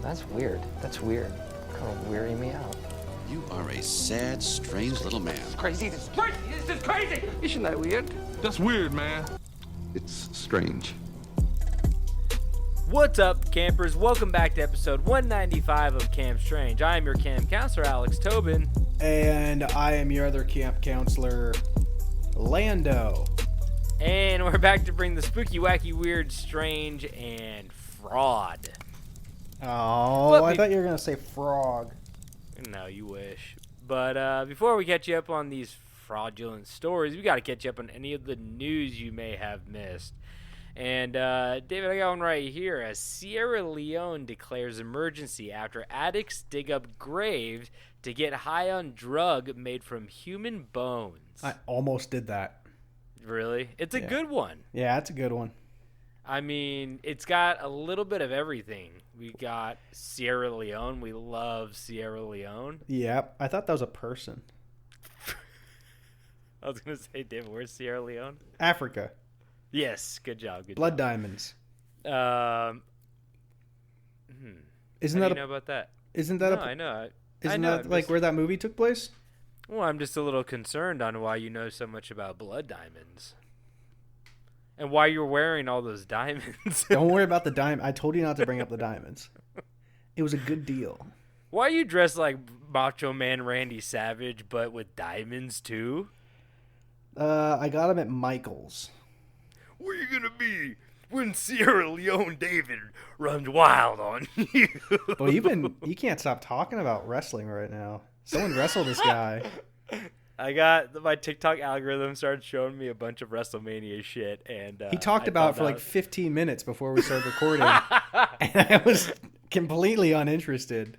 That's weird. That's weird. Kind of weirding me out. You are a sad, strange little man. Crazy. This is crazy. This is crazy. Isn't that weird? That's weird, man. It's strange. What's up, campers? Welcome back to episode 195 of Camp Strange. I am your camp counselor, Alex Tobin. And I am your other camp counselor, Lando. And we're back to bring the spooky, wacky, weird, strange, and fraud. Oh, I thought you were going to say frog. No, you wish. But before we catch you up on these fraudulent stories, we got to catch you up on any of the news you may have missed. And David, I got one right here. As Sierra Leone declares emergency after addicts dig up graves to get high on drug made from human bones. I almost did that. Really? It's a good one. Yeah, it's a good one. I mean, it's got a little bit of everything. We got Sierra Leone. We love Sierra Leone. Yeah, I thought that was a person. I was going to say, David, where's Sierra Leone? Africa. Yes, good job. Good Blood job. diamonds. Isn't Isn't How that do you know about that? Isn't that I know. Isn't that like where that movie took place? Well, I'm just a little concerned on why you know so much about blood diamonds. And why you're wearing all those diamonds. Don't worry about the diamond. I told you not to bring up the diamonds. It was a good deal. Why are you dressed like Macho Man Randy Savage, but with diamonds too? I got them at Michael's. Where you gonna be when Sierra Leone David runs wild on you? Well, you can't stop talking about wrestling right now. Someone wrestled this guy. I got my TikTok algorithm started showing me a bunch of WrestleMania shit, and he talked about it for like 15 minutes before we started recording, and I was completely uninterested.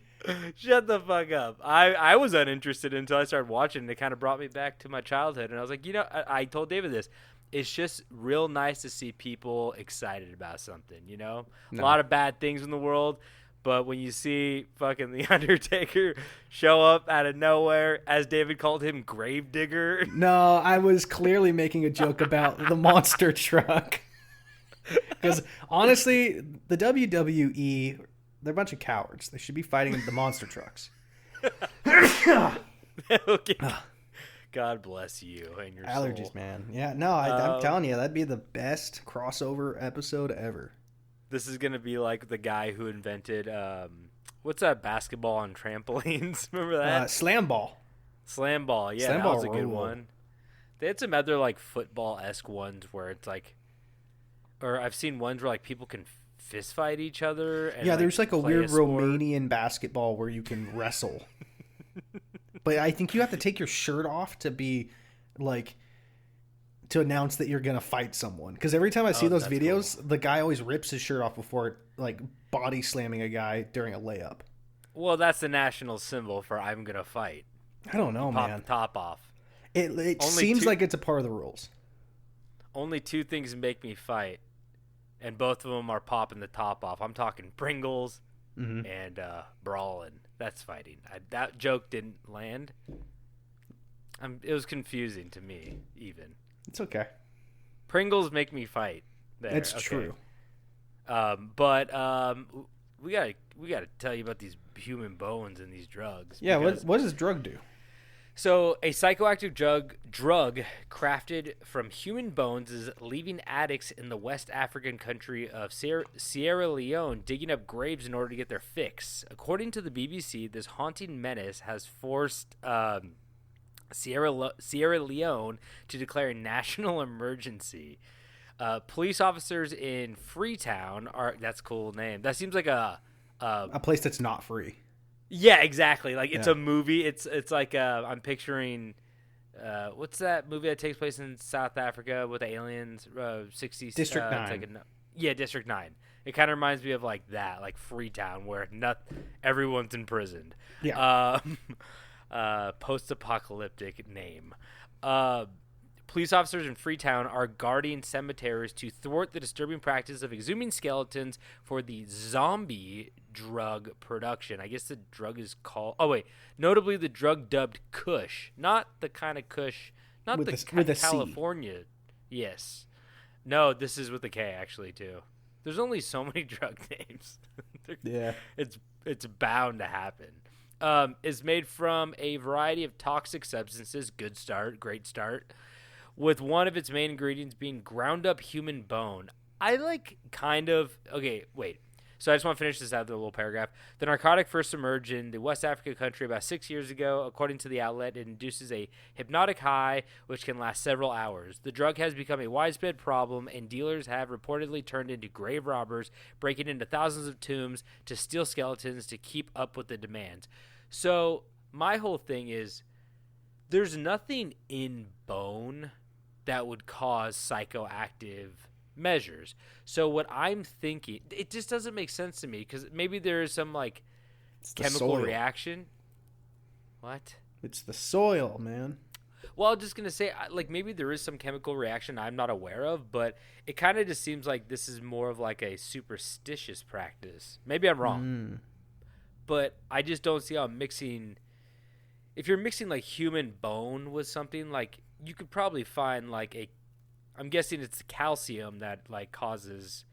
Shut the fuck up. I was uninterested until I started watching, and it kind of brought me back to my childhood, and I was like, I told David this. It's just real nice to see people excited about something, you know? No. A lot of bad things in the world, but when you see fucking The Undertaker show up out of nowhere, as David called him, Gravedigger. No, I was clearly making a joke about the monster truck. Because honestly, the WWE, they're a bunch of cowards. They should be fighting the monster trucks. Okay. God bless you and your allergies, soul. Man. Yeah, no, I'm telling you, that'd be the best crossover episode ever. This is going to be like the guy who invented, what's that basketball on trampolines? Remember that? Slam ball. Slam ball, yeah, Slam that ball was a good ruled. one. They had some other like football-esque ones where it's like, or I've seen ones where like people can fist fight each other. And, Yeah, there's like a play weird sport. Romanian basketball where you can wrestle. But I think you have to take your shirt off to be like to announce that you're gonna fight someone. Because every time I see those videos, the guy always rips his shirt off before like body slamming a guy during a layup. Well, that's the national symbol for I'm gonna fight. I don't know, Pop man. the top off. It seems like it's a part of the rules. Only two things make me fight, and both of them are popping the top off. I'm talking Pringles and brawling. That's fighting. That joke didn't land. It was confusing to me, even. It's okay. Pringles make me fight. There. It's okay. true. But we gotta tell you about these human bones and these drugs. Yeah, what does drug do? So, a psychoactive drug crafted from human bones is leaving addicts in the West African country of Sierra Leone digging up graves in order to get their fix. According to the BBC, this haunting menace has forced Sierra Leone to declare a national emergency. Police officers in Freetown that's a cool name. That seems like a place that's not free. Yeah, exactly. Like it's Yeah. a movie. It's like I'm picturing what's that movie that takes place in South Africa with aliens? 60s District 9. It's District 9. It kind of reminds me of like that, like Freetown, where everyone's imprisoned. Yeah. Post-apocalyptic name. Police officers in Freetown are guarding cemeteries to thwart the disturbing practice of exhuming skeletons for the zombie drug production. I guess the drug is called... Oh, wait. Notably, the drug dubbed Kush. Not the kind of Kush... Not with the a C. California. Yes. No, this is with a K, actually, too. There's only so many drug names. Yeah. It's bound to happen. Is made from a variety of toxic substances. Good start, great start. With one of its main ingredients being ground up human bone. Okay, wait. So I just want to finish this out of the little paragraph. The narcotic first emerged in the West Africa country about 6 years ago. According to the outlet, it induces a hypnotic high, which can last several hours. The drug has become a widespread problem, and dealers have reportedly turned into grave robbers, breaking into thousands of tombs to steal skeletons to keep up with the demand. So my whole thing is, there's nothing in bone that would cause psychoactive measures. So what I'm thinking, it just doesn't make sense to me, because maybe there is some like chemical reaction. What? It's the soil, man. Well, I'm just gonna say, like, maybe there is some chemical reaction I'm not aware of, but it kind of just seems like this is more of like a superstitious practice. Maybe I'm wrong, but I just don't see how mixing. If you're mixing like human bone with something, like, you could probably find like a. I'm guessing it's the calcium that like causes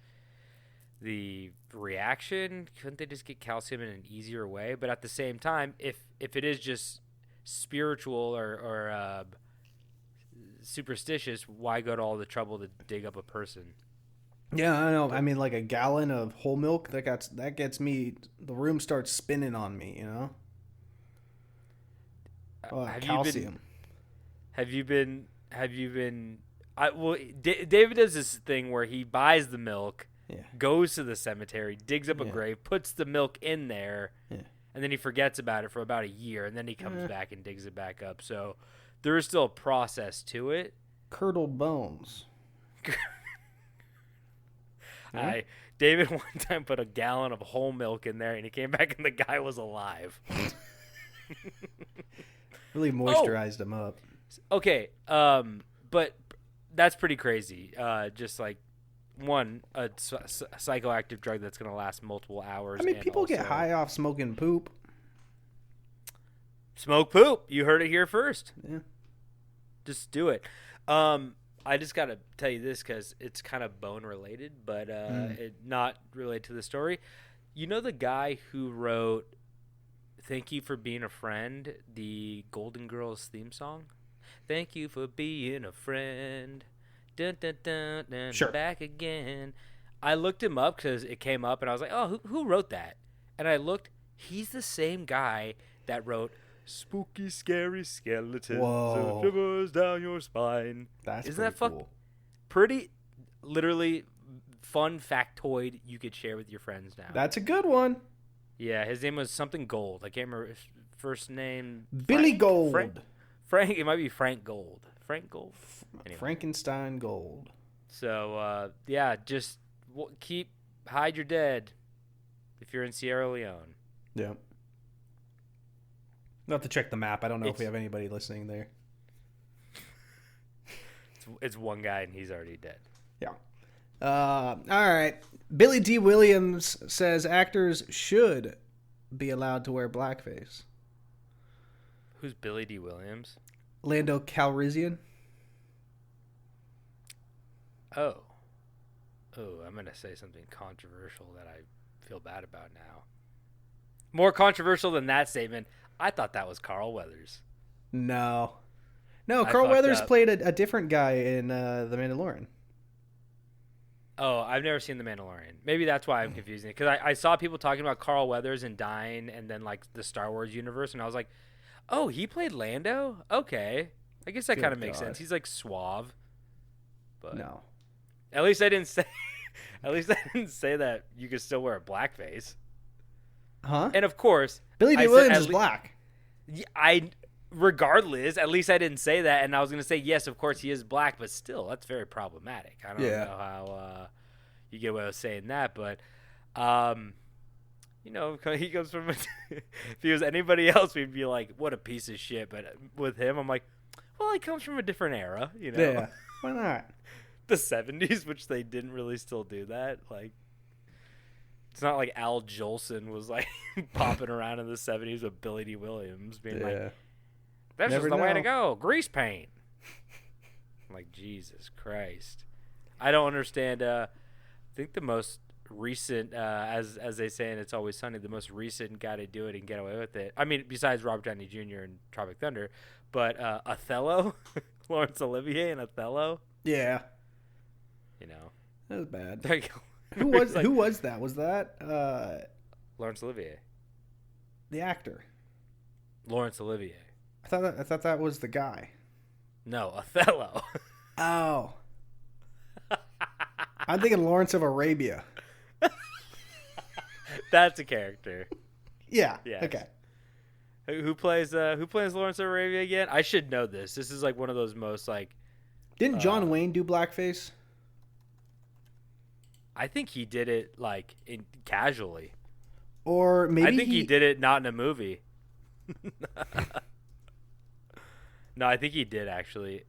the reaction. Couldn't they just get calcium in an easier way? But at the same time, if it is just spiritual or superstitious, why go to all the trouble to dig up a person? Yeah, I know. I mean, like a gallon of whole milk that gets me. The room starts spinning on me. You know. Calcium. Have you been? David does this thing where he buys the milk, goes to the cemetery, digs up a grave, puts the milk in there, and then he forgets about it for about a year, and then he comes back and digs it back up. So there is still a process to it. Curdled bones. David one time put a gallon of whole milk in there, and he came back and the guy was alive. Really moisturized him up. Okay, but that's pretty crazy. Just like a psychoactive drug that's going to last multiple hours. I mean, people get high off smoking poop. Smoke poop. You heard it here first. Yeah. Just do it. I just got to tell you this because it's kind of bone related, but not related to the story. You know the guy who wrote "Thank You for Being a Friend," the Golden Girls theme song? Thank you for being a friend. Dun, dun, dun, dun, sure. Back again. I looked him up because it came up, and I was like, oh, who wrote that? And I looked. He's the same guy that wrote "Spooky, Scary Skeletons and Shivers Down Your Spine." Isn't that cool? Pretty, literally, fun factoid you could share with your friends now. That's a good one. Yeah, his name was something Gold. I can't remember his first name. Billy Gold. Frank. It might be Frank Gold. Frank Gold. Anyway. Frankenstein Gold. So just hide your dead if you're in Sierra Leone. Yeah. I'll have to check the map. I don't know if we have anybody listening there. It's one guy and he's already dead. Yeah. All right. Billy D. Williams says actors should be allowed to wear blackface. Who's Billy D. Williams? Lando Calrissian. Oh, I'm going to say something controversial that I feel bad about now. More controversial than that statement. I thought that was Carl Weathers. No, Carl Weathers played a different guy in The Mandalorian. Oh, I've never seen The Mandalorian. Maybe that's why I'm confusing it. Because I saw people talking about Carl Weathers and dying and then like the Star Wars universe, and I was like, oh, he played Lando? Okay. I guess that kind of makes sense. He's like suave. But no. At least I didn't say that you could still wear a blackface. Huh? And of course, Billy D. Williams is black. Regardless, at least I didn't say that, and I was going to say yes, of course he is black, but still, that's very problematic. I don't know how you get away with saying that, but he comes from. If he was anybody else, we'd be like, "What a piece of shit." But with him, I'm like, "Well, he comes from a different era, you know." Yeah, why not? The 70s, which they didn't really still do that. Like, it's not like Al Jolson was like popping around in the 70s with Billy D. Williams being like, "This is the way to go, grease paint." I'm like, Jesus Christ. I don't understand. I think the most recent, as they say, and It's Always Sunny, the most recent guy to do it and get away with it. I mean, besides Robert Downey Jr. and Tropic Thunder, but Othello, Laurence Olivier and Othello. Yeah, You know, that was bad. there you go. Who was that? Was that Laurence Olivier? the actor? Laurence Olivier. I thought that was the guy. No, Othello. Oh, I'm thinking Lawrence of Arabia. That's a character. Yeah. Yes. Okay. Who plays Lawrence of Arabia again? I should know this. This is like one of those most like. Didn't John Wayne do blackface? I think he did it like casually. Or maybe I think he did it not in a movie. No, I think he did actually.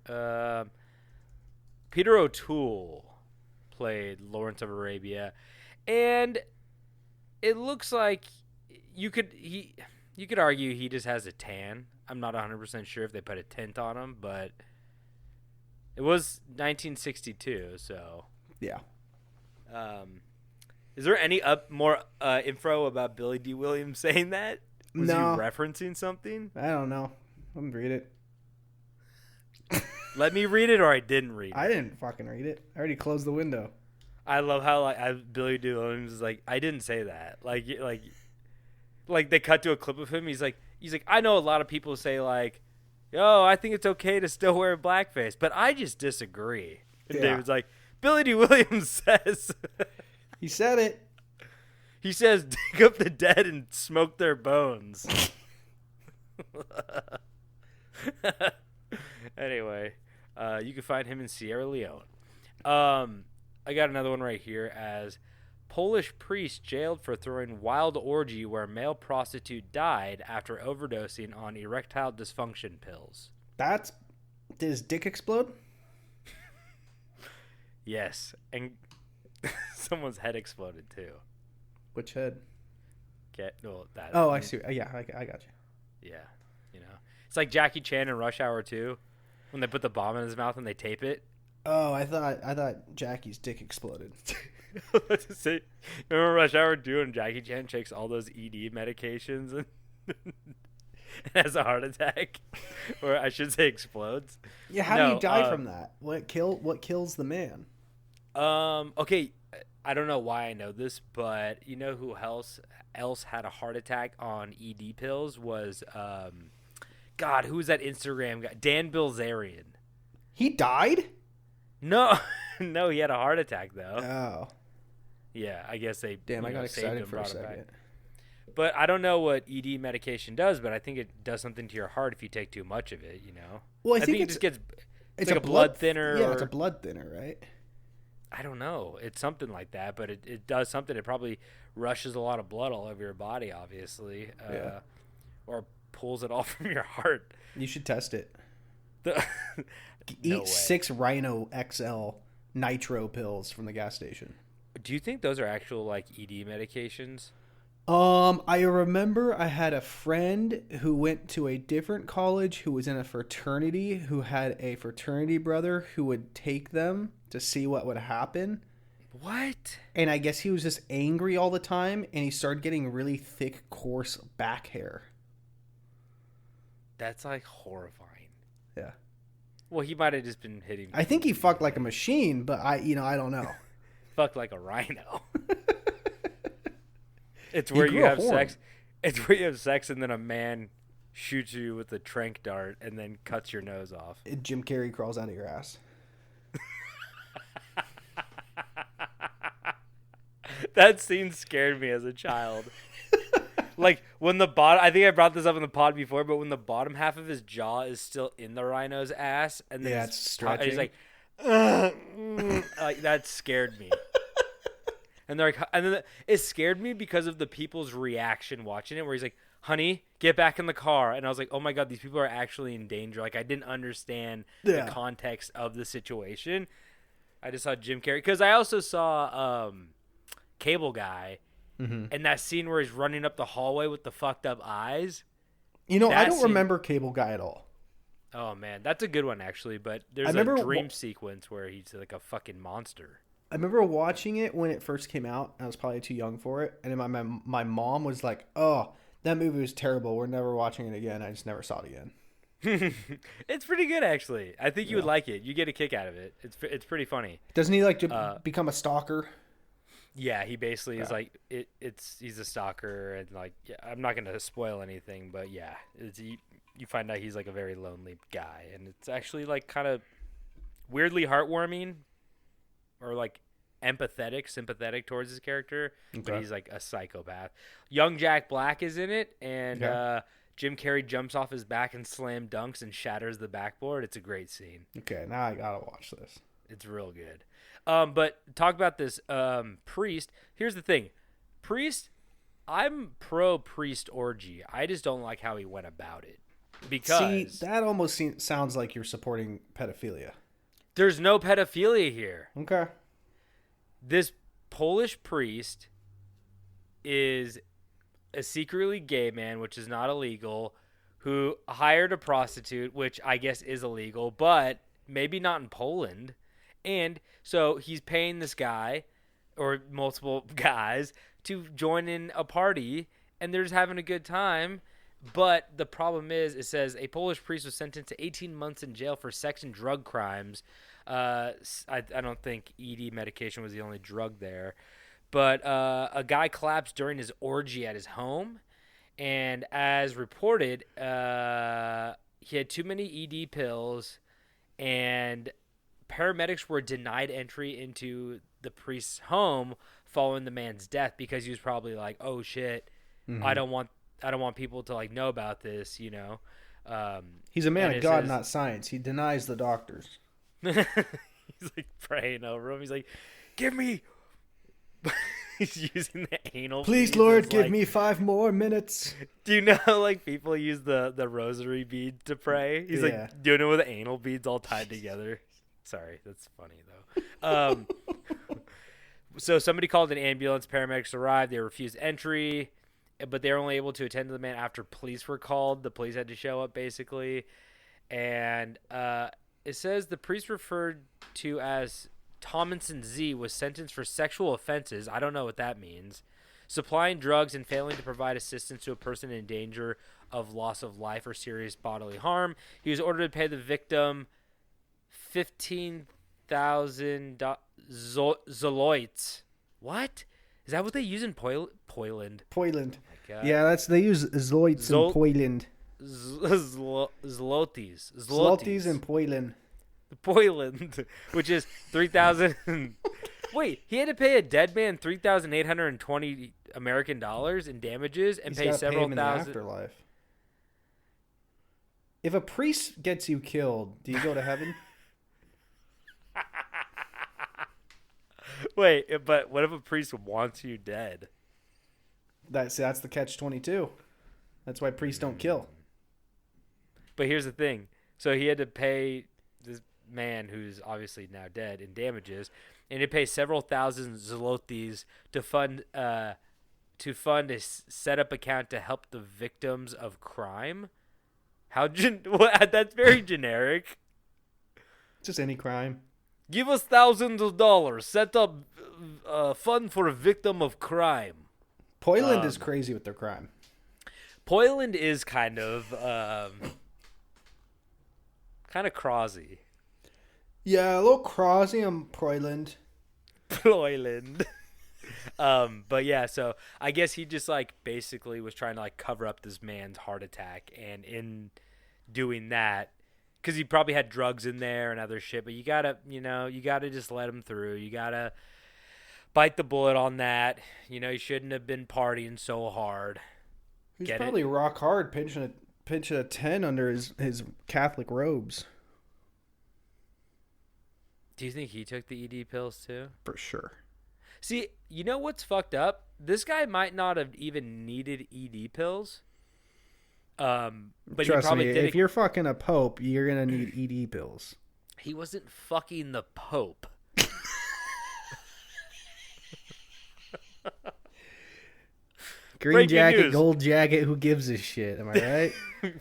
Peter O'Toole played Lawrence of Arabia, and it looks like you could argue he just has a tan. I'm not 100% sure if they put a tint on him, but it was 1962, so Yeah. Is there any more info about Billy D. Williams saying that? Was No. he referencing something? I don't know. Let me read it. Let me read it, or I didn't read it. I didn't fucking read it. I already closed the window. I love how Billy D. Williams is like, I didn't say that. Like they cut to a clip of him. He's like, I know a lot of people say like, yo, I think it's okay to still wear blackface, but I just disagree. And Yeah. David's like, Billy D. Williams says. He said it. He says, dig up the dead and smoke their bones. Anyway, you can find him in Sierra Leone. I got another one right here as Polish priest jailed for throwing wild orgy where male prostitute died after overdosing on erectile dysfunction pills. Did his dick explode? Yes, and someone's head exploded too. Which head? That. Oh, I see. Yeah, I got you. Yeah, it's like Jackie Chan in Rush Hour 2 when they put the bomb in his mouth and they tape it. Oh, I thought Jackie's dick exploded. Let's say, remember Rush Hour 2 and Jackie Chan takes all those ED medications and has a heart attack, or I should say explodes. Yeah, how do you die from that? What kills the man? Okay, I don't know why I know this, but you know who else had a heart attack on ED pills was God, who was that Instagram guy? Dan Bilzerian. He died? No, no, he had a heart attack though. Oh. Yeah, I guess they. Damn, I got excited for a brought him second. back. But I don't know what ED medication does, but I think it does something to your heart if you take too much of it. Well, I think it just gets. It's like a blood thinner. Yeah, it's a blood thinner, right? I don't know. It's something like that, but it does something. It probably rushes a lot of blood all over your body, obviously. Yeah. Or pulls it all from your heart. You should test it. No Eat way. 6 Rhino XL nitro pills from the gas station. Do you think those are actual like ED medications? I remember I had a friend who went to a different college who was in a fraternity who had a fraternity brother who would take them to see what would happen. What? And I guess he was just angry all the time and he started getting really thick, coarse back hair. That's like horrifying. Yeah. Well, he might have just been hitting. I think he fucked like a machine, but I don't know. Fucked like a rhino. It's where He you grew a have horn. sex. It's where you have sex and then a man shoots you with a trank dart and then cuts your nose off. Jim Carrey crawls out of your ass. That scene scared me as a child. Like when the bottom, I think I brought this up in the pod before, but when the bottom half of his jaw is still in the rhino's ass, and then Yeah, his it's stretching. he's like, like that scared me. And they're like, and then it scared me because of the people's reaction watching it, where he's like, "Honey, get back in the car," and I was like, "Oh my god, these people are actually in danger." Like I didn't understand the context of the situation. I just saw Jim Carrey because I also saw Cable Guy. Mm-hmm. And that scene where he's running up the hallway with the fucked up eyes. I don't scene- remember Cable Guy at all. Oh man, that's a good one actually. But there's remember a dream sequence where he's like a fucking monster. I remember watching it when it first came out. I was probably too young for it. And then my mom was like, oh, that movie was terrible. We're never watching it again. I just never saw it again. It's pretty good, actually. I think you would like it. You get a kick out of it. It's pretty funny. Doesn't he like become a stalker? Yeah, he basically is like he's a stalker, and like I'm not gonna spoil anything, but yeah, you find out he's like a very lonely guy, and it's actually like kind of weirdly heartwarming, or like sympathetic towards his character, but he's like a psychopath. Young Jack Black is in it, and Jim Carrey jumps off his back and slam dunks and shatters the backboard. It's a great scene. Okay, now I gotta watch this. It's real good. But talk about this Priest. Here's the thing. Priest, I'm pro Priest orgy. I just don't like how he went about it. Because that almost sounds like you're supporting pedophilia. There's no pedophilia here. Okay. This Polish priest is a secretly gay man, which is not illegal, who hired a prostitute, which I guess is illegal, but maybe not in Poland. And so he's paying this guy or multiple guys to join in a party, and they're just having a good time. But the problem is, it says a Polish priest was sentenced to 18 months in jail for sex and drug crimes. I don't think ED medication was the only drug there. But a guy collapsed during his orgy at his home. And as reported, he had too many ED pills, and paramedics were denied entry into the priest's home following the man's death because he was probably like, "Oh shit, I don't want people to like know about this," you know. He's a man of God, not science. He denies the doctors. He's like praying over him. He's like, "Give me." He's using the anal. Please, Lord, give me 5 more minutes. Do you know like people use the rosary bead to pray? He's like doing it with anal beads all tied together. Sorry, that's funny though. So somebody called an ambulance. Paramedics arrived. They refused entry, but they were only able to attend to the man after police were called. The police had to show up basically, and it says the priest referred to as Tomlinson Z was sentenced for sexual offenses. I don't know what that means. Supplying drugs and failing to provide assistance to a person in danger of loss of life or serious bodily harm. He was ordered to pay the victim 15,000 zloty. What? Is that what they use in Poland? Poland. Oh yeah, they use zloty in Poland. Zloties. Zloties in Poland. Poland, which is 3,000. Wait, he had to pay a dead man 3,820 American dollars in damages and pay several thousand. In the afterlife. If a priest gets you killed, do you go to heaven? Wait, but what if a priest wants you dead? That's the catch-22. That's why priests don't kill. But here's the thing. So he had to pay this man who's obviously now dead in damages, and he paid several thousand zlotys to fund a setup account to help the victims of crime. That's very generic. Just any crime. Give us thousands of dollars. Set up a fund for a victim of crime. Poland is crazy with their crime. Poland is kind of crazy. Yeah, a little crazy on Poland. But yeah, so I guess he just like basically was trying to like cover up this man's heart attack, and in doing that, because he probably had drugs in there and other shit, but you gotta just let him through. You gotta bite the bullet on that. You know, he shouldn't have been partying so hard. He's probably rock hard, pinching a 10 under his Catholic robes. Do you think he took the ED pills too? For sure. See, you know what's fucked up? This guy might not have even needed ED pills. But trust he probably me, did. If you're fucking a pope, you're gonna need ED pills. He wasn't fucking the Pope. Green Breaking jacket, news. gold jacket. Who gives a shit? Am I right?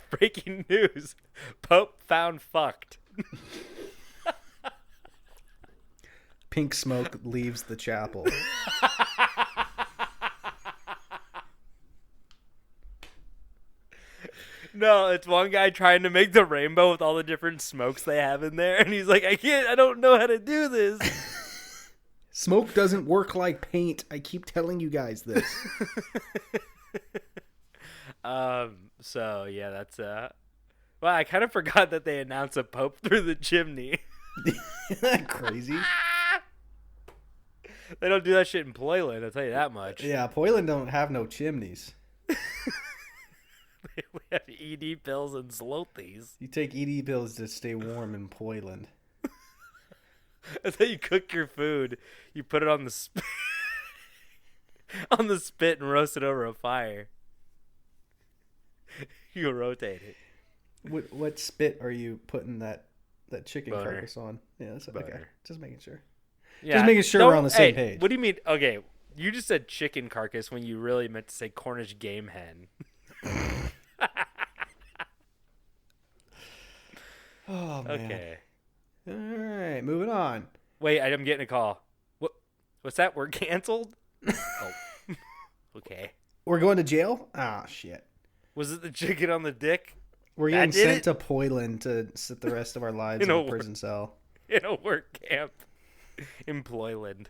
Breaking news: Pope found fucked. pink smoke leaves the chapel. No, it's one guy trying to make the rainbow with all the different smokes they have in there, and he's like, I don't know how to do this. Smoke doesn't work like paint. I keep telling you guys this. So yeah, that's well, I kind of forgot that they announced a pope through the chimney. Isn't that crazy? They don't do that shit in Ployland, I'll tell you that much. Yeah, Poyland don't have no chimneys. We have ED pills and Slothies. You take ED pills to stay warm in Poyland. That's how you cook your food. You put it on the on the spit and roast it over a fire. You rotate it. What spit are you putting that chicken Boner. carcass on? Yeah, that's okay. Boner. Just making sure. Yeah, Just making sure we're on the same page. What do you mean? Okay, you just said chicken carcass when you really meant to say Cornish game hen. Oh man. Okay. All right, moving on. Wait, I'm getting a call. What's that? We're canceled? Oh. Okay. We're going to jail? Ah, shit. Was it the chicken on the dick? We're That getting did sent it? to Poyland to sit the rest of our lives in a prison cell. In a work camp in Ployland.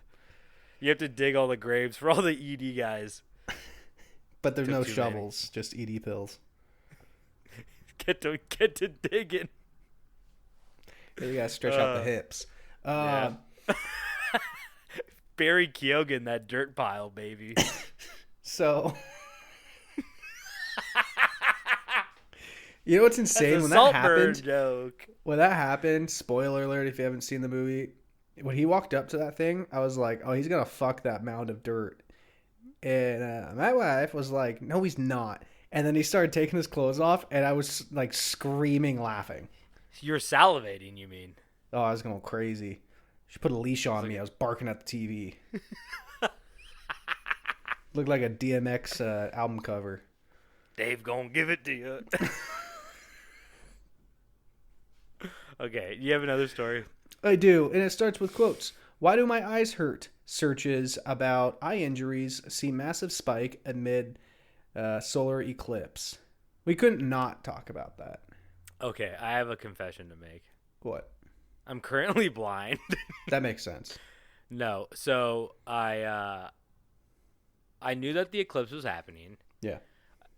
You have to dig all the graves for all the ED guys. But there's Took no too shovels, just ED pills. Get to digging. You gotta stretch out the hips. Yeah. Bury Keoghan, that dirt pile, baby. So, you know what's insane? When that Saltburn happened, joke. spoiler alert if you haven't seen the movie, when he walked up to that thing, I was like, oh, he's gonna fuck that mound of dirt. And my wife was like, no, he's not. And then he started taking his clothes off, and I was like screaming, laughing. You're salivating, you mean? Oh, I was going crazy. She put a leash on me. I was barking at the TV. Looked like a DMX album cover. Dave gonna give it to you. Okay, you have another story? I do, and it starts with quotes. Why do my eyes hurt? Searches about eye injuries see massive spike amid solar eclipse. We couldn't not talk about that. Okay, I have a confession to make. What? I'm currently blind. That makes sense. No, so I knew that the eclipse was happening. Yeah.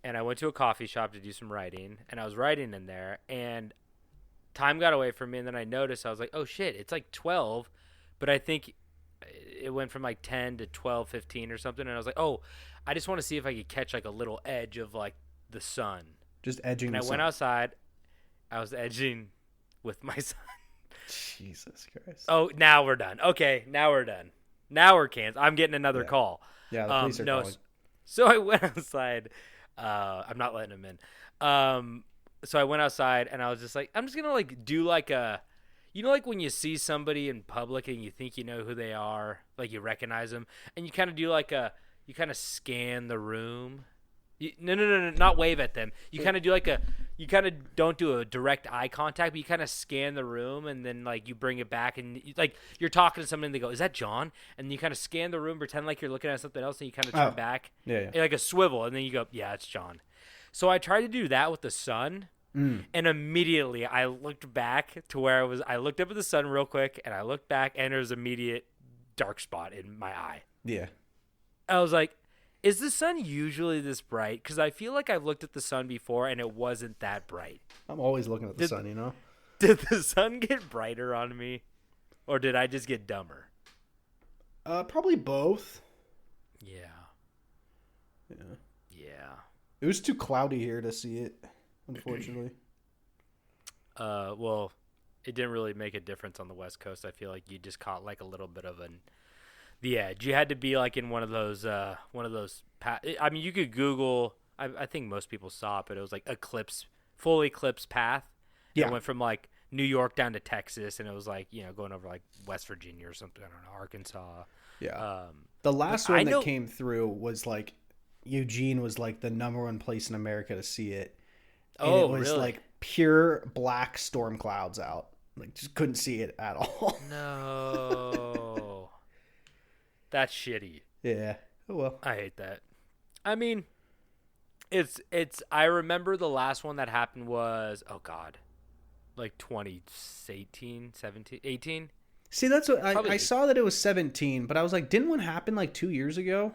And I went to a coffee shop to do some writing, and I was writing in there, and time got away from me, and then I noticed, I was like, oh shit, it's like 12, but I think it went from like 10 to 12, 15 or something, and I was like, oh, I just want to see if I could catch like a little edge of like the sun. Just edging And the I sun. went outside, I was edging with my son. Jesus Christ. Oh, now we're done. Okay, now we're done. Now we're canceled. I'm getting another call. Yeah, the police are calling. So I went outside. I'm not letting him in. So I went outside, and I was just like, I'm just gonna like do like a, you know, like when you see somebody in public and you think you know who they are, like you recognize them, and you kind of do like you kind of scan the room. No, not wave at them. You kind of do like you kind of don't do a direct eye contact, but you kind of scan the room, and then like you bring it back, and like you're talking to someone, and they go, "Is that John?" And you kind of scan the room, pretend like you're looking at something else, and you kind of turn back, yeah, like a swivel, and then you go, "Yeah, it's John." So I tried to do that with the sun, and immediately I looked back to where I was. I looked up at the sun real quick, and I looked back, and there was an immediate dark spot in my eye. Yeah. I was like, is the sun usually this bright? Because I feel like I've looked at the sun before and it wasn't that bright. I'm always looking at the sun, you know? Did the sun get brighter on me? Or did I just get dumber? Probably both. Yeah. It was too cloudy here to see it, unfortunately. Well, it didn't really make a difference on the West Coast. I feel like you just caught like a little bit of the edge. You had to be like in one of those I mean, you could Google, I think most people saw it, but it was like full eclipse path. Yeah. It went from like New York down to Texas, and it was like, you know, going over like West Virginia or something. I don't know, Arkansas. Yeah. The last one that came through was like Eugene was like the number one place in America to see it. And it was really? like pure black storm clouds out. Like just couldn't see it at all. No. That's shitty. Yeah. Oh well. I hate that. I mean, it's. I remember the last one that happened was, oh God, like 2018, 17, 18. See, that's what Probably I saw that it was 17, but I was like, didn't one happen like 2 years ago?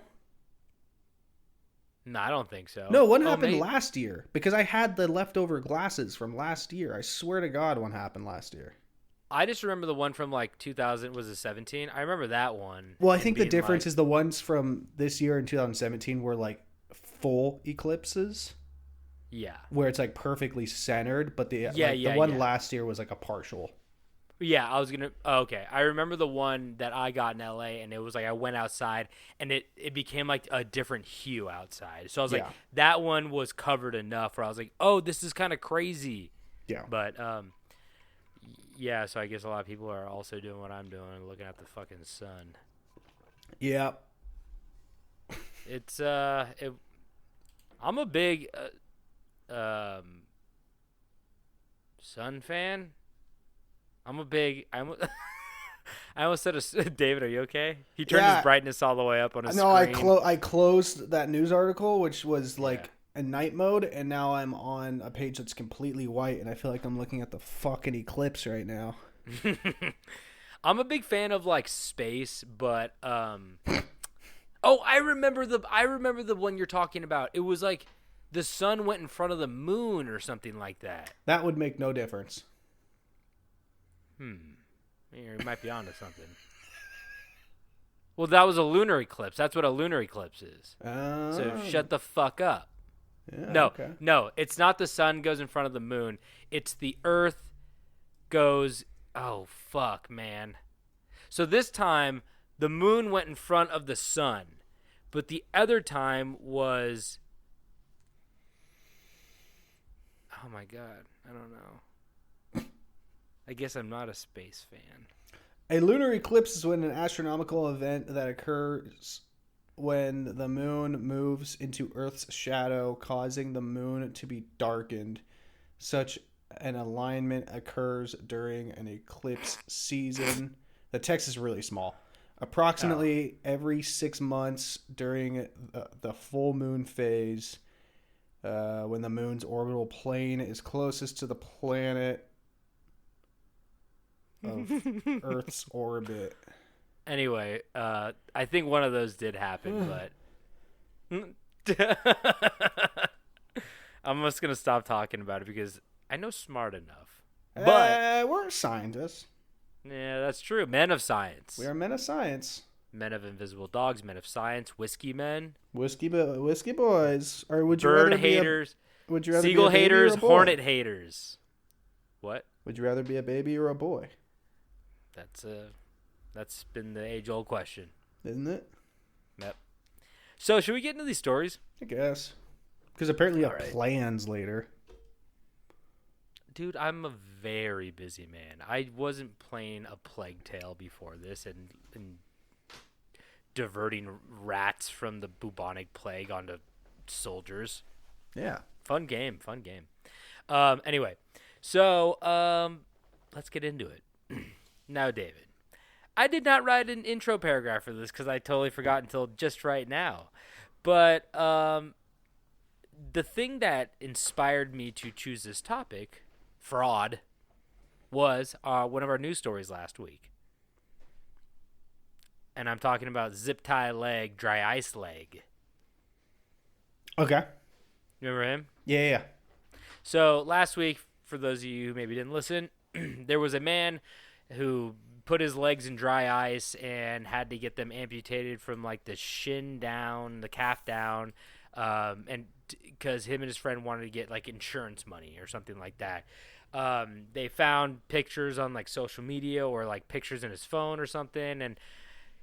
No, I don't think so. No, one Oh, happened maybe. last year because I had the leftover glasses from last year. I swear to God, one happened last year. I just remember the one from like 2000. Was it 17? I remember that one. Well, I and think the being difference like- is the ones from this year in 2017 were like full eclipses Yeah. where it's like perfectly centered, but the Yeah, one yeah. last year was like a partial. Yeah, I was gonna. Oh, okay, I remember the one that I got in LA, and it was like I went outside, and it became like a different hue outside. So I was like, Yeah. that one was covered enough where I was like, oh, this is kind of crazy. Yeah. But yeah. So I guess a lot of people are also doing what I'm doing, looking at the fucking sun. Yeah. It's I'm a big sun fan. I'm I almost said, David, are you okay? He turned Yeah. his brightness all the way up on his No, screen. I closed that news article, which was like Yeah. in night mode, and now I'm on a page that's completely white, and I feel like I'm looking at the fucking eclipse right now. I'm a big fan of like space, but oh, I remember the one you're talking about. It was like the sun went in front of the moon or something like that. That would make no difference. You might be onto something. Well, that was a lunar eclipse. That's what a lunar eclipse is. So shut the fuck up. Yeah, No, okay. no, it's not the sun goes in front of the moon. It's the Earth goes. Oh fuck, man. So this time the moon went in front of the sun, but the other time was. Oh my god, I don't know. I guess I'm not a space fan. A lunar eclipse is when an astronomical event that occurs when the moon moves into Earth's shadow, causing the moon to be darkened. Such an alignment occurs during an eclipse season. The text is really small. Approximately every 6 months during the full moon phase, when the moon's orbital plane is closest to the planet of Earth's orbit. Anyway, I think one of those did happen, but I'm just gonna stop talking about it because I know smart enough. But We're scientists. yeah, that's true. Men of science, We are men of science. men of invisible dogs, men of science, whiskey men, Whiskey boys. Or would you bird rather haters, would you rather seagull be a baby or haters, a boy? hornet haters. What? Would you rather be a baby or a boy? That's been the age-old question. Isn't it? Yep. So should we get into these stories? I guess. Because apparently you have All right. plans later. Dude, I'm a very busy man. I wasn't playing a Plague Tale before this and diverting rats from the bubonic plague onto soldiers. Yeah. Fun game. Anyway, so let's get into it. Now, David, I did not write an intro paragraph for this because I totally forgot until just right now. But the thing that inspired me to choose this topic, fraud, was one of our news stories last week. And I'm talking about zip tie leg, dry ice leg. Okay. Remember him? Yeah. So last week, for those of you who maybe didn't listen, there was a man who put his legs in dry ice and had to get them amputated from like the shin down, the calf down, and because him and his friend wanted to get like insurance money or something like that. They found pictures on like social media or like pictures in his phone or something, and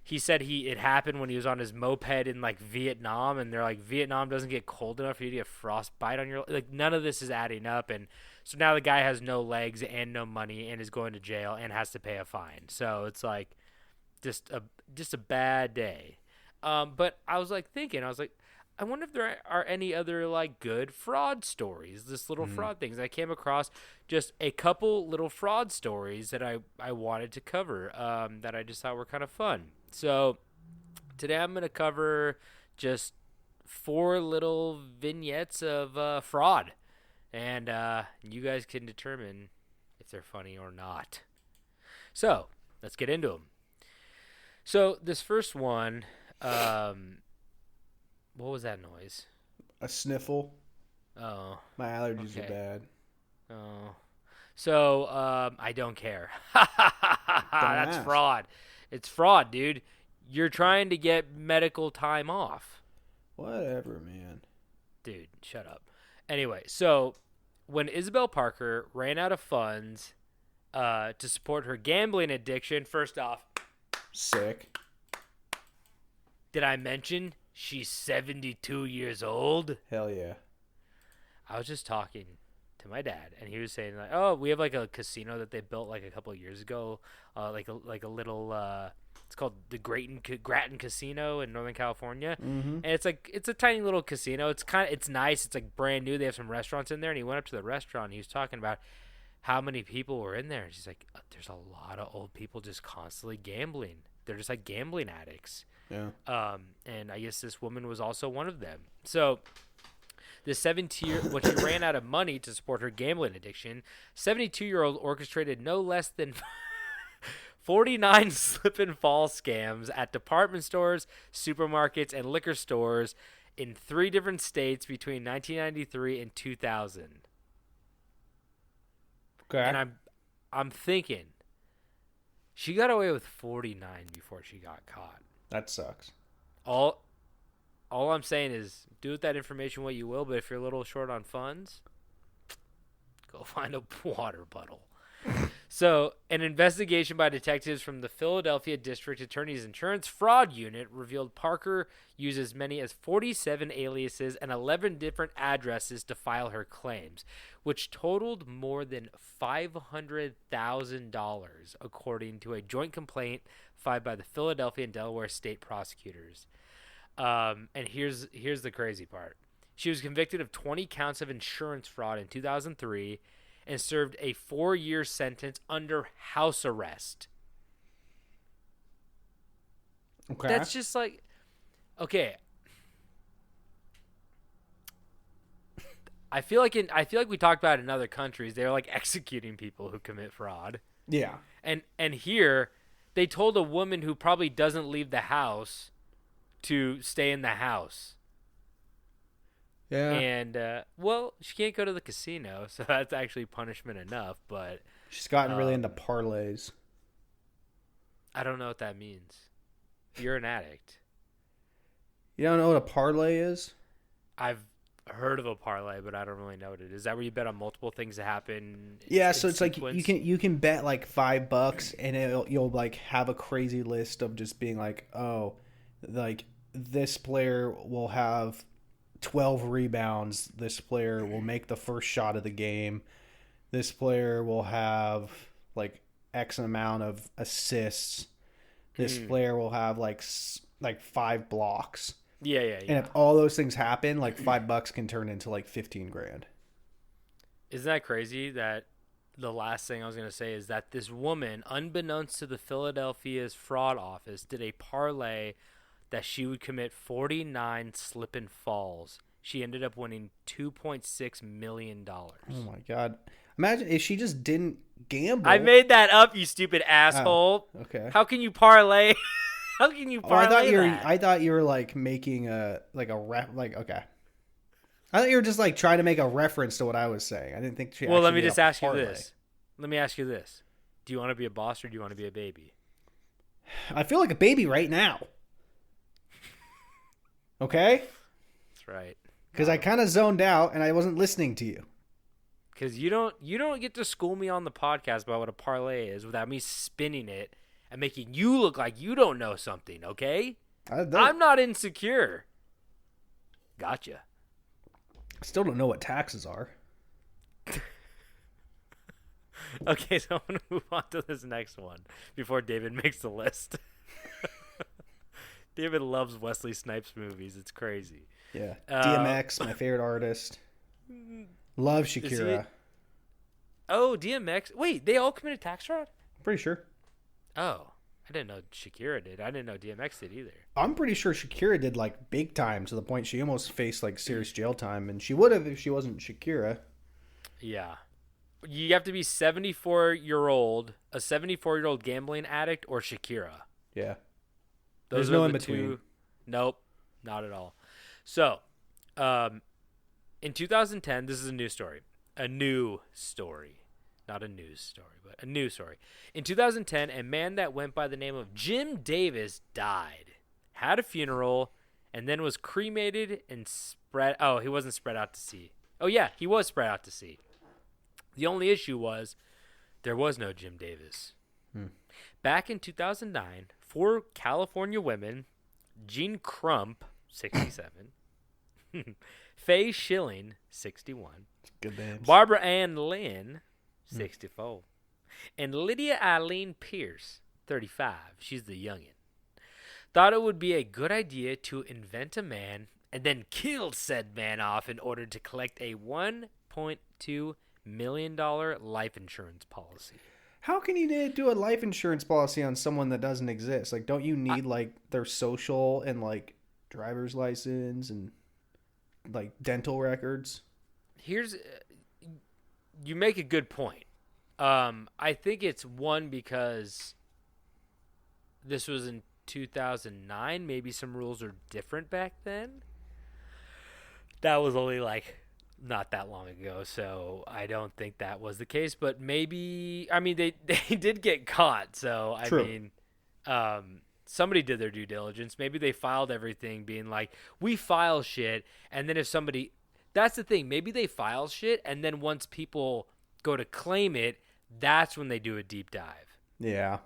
he said it happened when he was on his moped in like Vietnam, and they're like, Vietnam doesn't get cold enough for you to get frostbite on your, like, none of this is adding up. And so now the guy has no legs and no money and is going to jail and has to pay a fine. So it's like just a bad day. But I was like thinking, I wonder if there are any other like good fraud stories, this little fraud things. I came across just a couple little fraud stories that I wanted to cover, that I just thought were kind of fun. So Today I'm going to cover just 4 little vignettes of fraud. And you guys can determine if they're funny or not. So, let's get into them. So, this first one, what was that noise? A sniffle. Oh. My allergies okay. are bad. Oh. So, I don't care. That's fraud. It's fraud, dude. You're trying to get medical time off. Whatever, man. Dude, shut up. Anyway, so when Isabel Parker ran out of funds to support her gambling addiction, first off, sick. Did I mention she's 72 years old? Hell yeah. I was just talking to my dad, and he was saying, like, oh, we have, like, a casino that they built, like, a couple of years ago, like a little, it's called the Grattan Casino in Northern California, and it's a tiny little casino. It's nice. It's, like, brand new. They have some restaurants in there, and he went up to the restaurant, and he was talking about how many people were in there. She's like, there's a lot of old people just constantly gambling. They're just, like, gambling addicts. Yeah. And I guess this woman was also one of them. So the 72-year, when she ran out of money to support her gambling addiction, 72-year-old orchestrated no less than 49 slip and fall scams at department stores, supermarkets, and liquor stores in 3 different states between 1993 and 2000. Okay. And I'm thinking she got away with 49 before she got caught. That sucks. All I'm saying is do with that information what you will, but if you're a little short on funds, go find a water bottle. So, an investigation by detectives from the Philadelphia District Attorney's Insurance Fraud Unit revealed Parker used as many as 47 aliases and 11 different addresses to file her claims, which totaled more than $500,000, according to a joint complaint filed by the Philadelphia and Delaware state prosecutors. And here's the crazy part. She was convicted of 20 counts of insurance fraud in 2003 and served a 4-year sentence under house arrest. Okay. That's just like, okay. I feel like we talked about it in other countries. They're like executing people who commit fraud. Yeah. And here, they told a woman who probably doesn't leave the house to stay in the house. Yeah. And, well, she can't go to the casino, so that's actually punishment enough, but She's gotten really into parlays. I don't know what that means. You're an addict. You don't know what a parlay is? I've heard of a parlay, but I don't really know what it is. Is that where you bet on multiple things that happen? Yeah, in so it's sequence? like you can bet like $5 and you'll like have a crazy list of just being like, oh, like this player will have 12 rebounds. This player will make the first shot of the game. This player will have like X amount of assists. This player will have like 5 blocks. Yeah. And if all those things happen, like $5 can turn into like 15 grand. Isn't that crazy that the last thing I was going to say is that this woman, unbeknownst to the Philadelphia's fraud office, did a parlay that she would commit 49 slip and falls. She ended up winning $2.6 million. Oh my God. Imagine if she just didn't gamble. I made that up, you stupid asshole. Oh, okay. How can you parlay? How can you parlay that? I thought you were like making okay. I thought you were just like trying to make a reference to what I was saying. I didn't think she. Well, let me did just a ask you parlay. this. Let me ask you this. Do you want to be a boss or do you want to be a baby? I feel like a baby right now. Okay? That's right. Because I kind of zoned out and I wasn't listening to you. Because you don't get to school me on the podcast about what a parlay is without me spinning it and making you look like you don't know something, okay? I'm not insecure. Gotcha. I still don't know what taxes are. Okay, so I'm going to move on to this next one before David makes the list. David loves Wesley Snipes movies. It's crazy. Yeah. DMX, my favorite artist. Love Shakira. Oh, DMX. Wait, they all committed tax fraud? Pretty sure. Oh. I didn't know Shakira did. I didn't know DMX did either. I'm pretty sure Shakira did like big time to the point she almost faced like serious jail time, and she would have if she wasn't Shakira. Yeah. You have to be a 74-year-old gambling addict or Shakira. Yeah. Those There's no are in the between. two. Nope, not at all. So, in 2010, this is a new story. A new story. Not a news story, but a new story. In 2010, a man that went by the name of Jim Davis died, had a funeral, and then was cremated and spread. Oh, he wasn't spread out to sea. Oh, yeah, he was spread out to sea. The only issue was there was no Jim Davis. Back in 2009, 4 California women, Jean Crump, 67, Faye Schilling, 61, Good names. Barbara Ann Lynn, 64, and Lydia Eileen Pierce, 35. She's the youngin'. Thought it would be a good idea to invent a man and then kill said man off in order to collect a $1.2 million life insurance policy. How can you do a life insurance policy on someone that doesn't exist? Like, don't you need like their social and like driver's license and like dental records? Here's you make a good point. I think it's one because this was in 2009. Maybe some rules are different back then. That was only like not that long ago, so I don't think that was the case. But maybe, I mean, they did get caught, so I True. mean, somebody did their due diligence. Maybe they filed everything, being like, we file shit, and then if somebody, that's the thing. Maybe they file shit, and then once people go to claim it, that's when they do a deep dive. Yeah.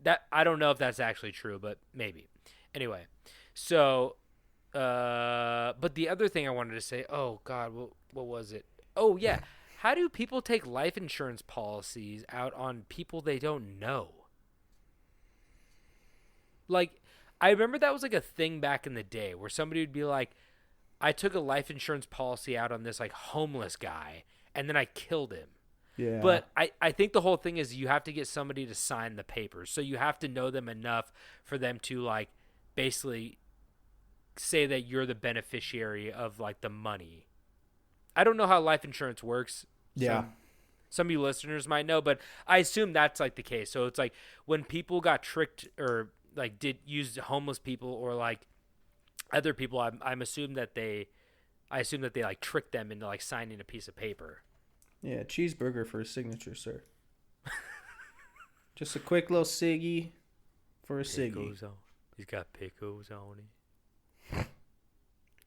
That I don't know if that's actually true, but maybe. Anyway, so. But the other thing I wanted to say, oh God, what was it? Oh yeah, how do people take life insurance policies out on people they don't know? Like, I remember that was like a thing back in the day where somebody would be like, I took a life insurance policy out on this like homeless guy and then I killed him. Yeah. But I think the whole thing is you have to get somebody to sign the papers. So you have to know them enough for them to like basically say that you're the beneficiary of like the money. I don't know how life insurance works. Yeah. Some of you listeners might know, but I assume that's like the case. So it's like when people got tricked or like did use homeless people or like other people, I'm assume that they like tricked them into like signing a piece of paper. Yeah, cheeseburger for a signature, sir. Just a quick little ciggy for a ciggy. Pickles on. He's got pickles on it.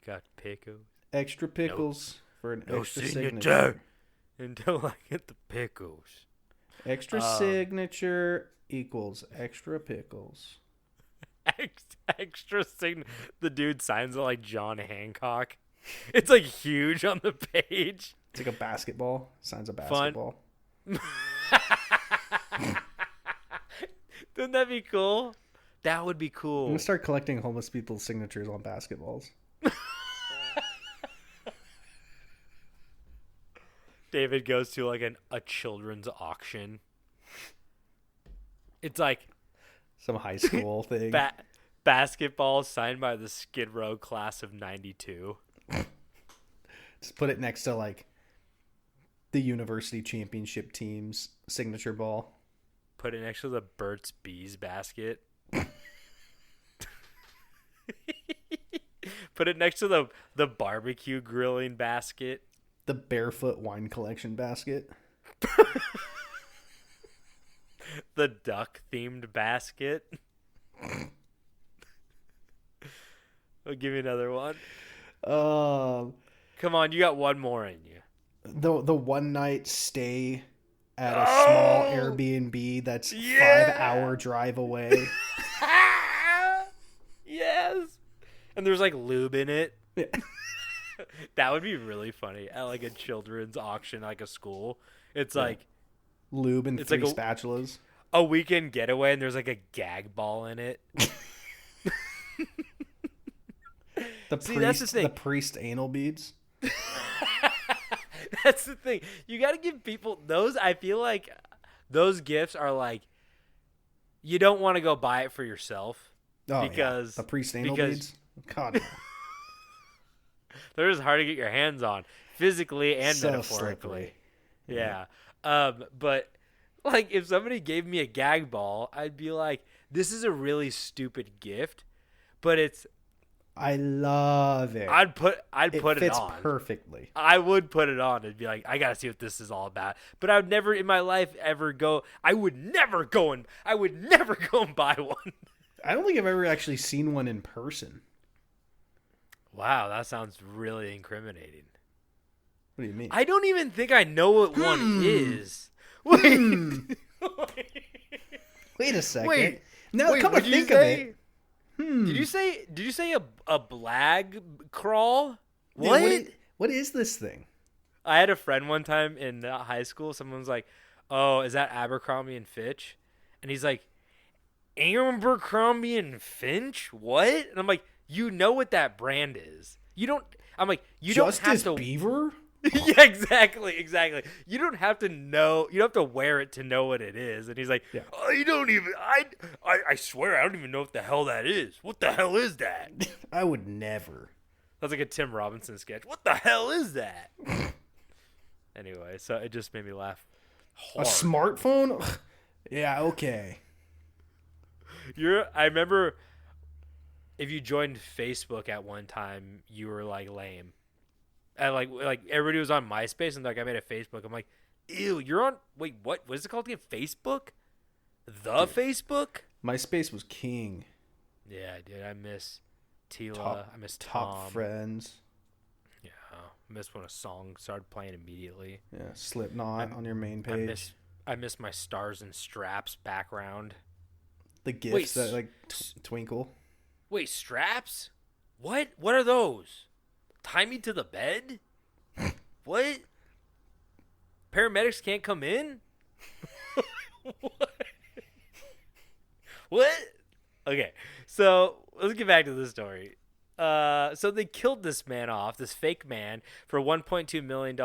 Got pickles. Extra pickles for an No extra signature signature. until I get the pickles. Extra signature equals extra pickles. Extra sign. The dude signs it like John Hancock. It's like huge on the page. It's like a basketball. Signs a basketball. Wouldn't that be cool? That would be I'm cool. gonna start collecting homeless people's signatures on basketballs. David goes to like a children's auction. It's like Some high school thing. basketball signed by the Skid Row class of '92. Just put it next to like the university championship team's signature ball. Put it next to the Burt's Bees basket. Put it next to the barbecue grilling basket. The barefoot wine collection basket. The duck themed basket. I'll give you another one. Come on, you got one more in you. The one night stay at a small Airbnb that's 5-hour drive away. Yes. And there's like lube in it. Yeah. That would be really funny at like a children's auction, like a school. It's like Lube and It's 3 like spatulas. a weekend getaway, and there's like a gag ball in it. That's the thing. The priest anal beads. That's the thing. You got to give people those. I feel like those gifts are like you don't want to go buy it for yourself Oh, because the prenatal because beads. God, no. they're just hard to get your hands on, physically and So metaphorically. slippery. Yeah. But like if somebody gave me a gag ball, I'd be like, this is a really stupid gift, but I love it. I'd put it fits on perfectly. I would put it on and be like, I gotta see what this is all about. But I would never in my life ever go. I would never go and buy one. I don't think I've ever actually seen one in person. Wow, that sounds really incriminating. What do you mean? I don't even think I know what one is. Wait. Wait a second. Wait. Now, Wait, come to would you think of say- it. Did you say a blag crawl? Dude, What? what is this thing? I had a friend one time in high school. Someone was like, "Oh, is that Abercrombie and Fitch?" And he's like, "Abercrombie and Finch? What?" And I'm like, "You know what that brand is? You don't." I'm like, "You Justice don't have to." Beaver? Yeah, exactly. You don't have to know. You don't have to wear it to know what it is. And he's like, Yeah. "Oh, you don't even. I swear, I don't even know what the hell that is. What the hell is that?" I would never. That's like a Tim Robinson sketch. What the hell is that? Anyway, so it just made me laugh hard. A smartphone? Ugh. Yeah, okay. I remember if you joined Facebook at one time, you were like lame. And like everybody was on MySpace and like I made a Facebook. I'm like, ew, you're on. Wait, what? What is it called again? Facebook? Facebook? MySpace was king. Yeah, dude. I miss Tila. I miss Tom. Top friends. Yeah, I miss when a song started playing immediately. Yeah, Slipknot on your main page. I miss my Stars and Straps background. The gifts that like twinkle. Wait, straps? What? What are those? Tie me to the bed? What? Paramedics can't come in? What? What? Okay, so let's get back to the story. So they killed this man off, this fake man, for $1.2 million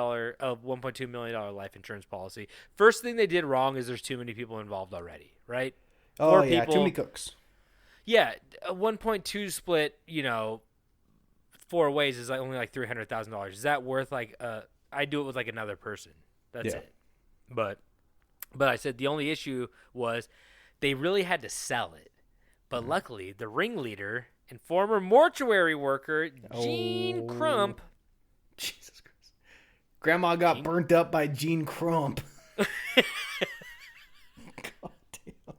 life insurance policy. First thing they did wrong is there's too many people involved already, right? Oh, Four yeah, people. too many cooks. Yeah, a 1.2 split, 4 ways is like only like $300,000. Is that worth like I do it with like another person. That's Yeah. it. But I said the only issue was they really had to sell it. But luckily, the ringleader and former mortuary worker Gene Crump. Jesus Christ. Grandma got burnt up by Gene Crump. God damn.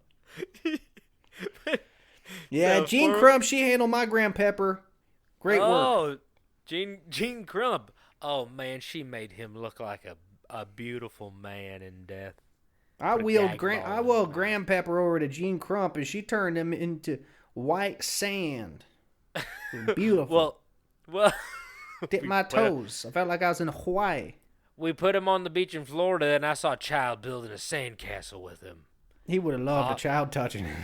Yeah, So Gene Crump, she handled my grandpepper. Great work. Oh, Gene Crump. Oh man, she made him look like a beautiful man in death. I Put a wheeled gag ball in his mouth. Grandpepper over to Gene Crump, and she turned him into white sand. Beautiful. Well, Dipped my toes. I felt like I was in Hawaii. we put him on the beach in Florida, and I saw a child building a sandcastle with him. He would have loved a child touching him.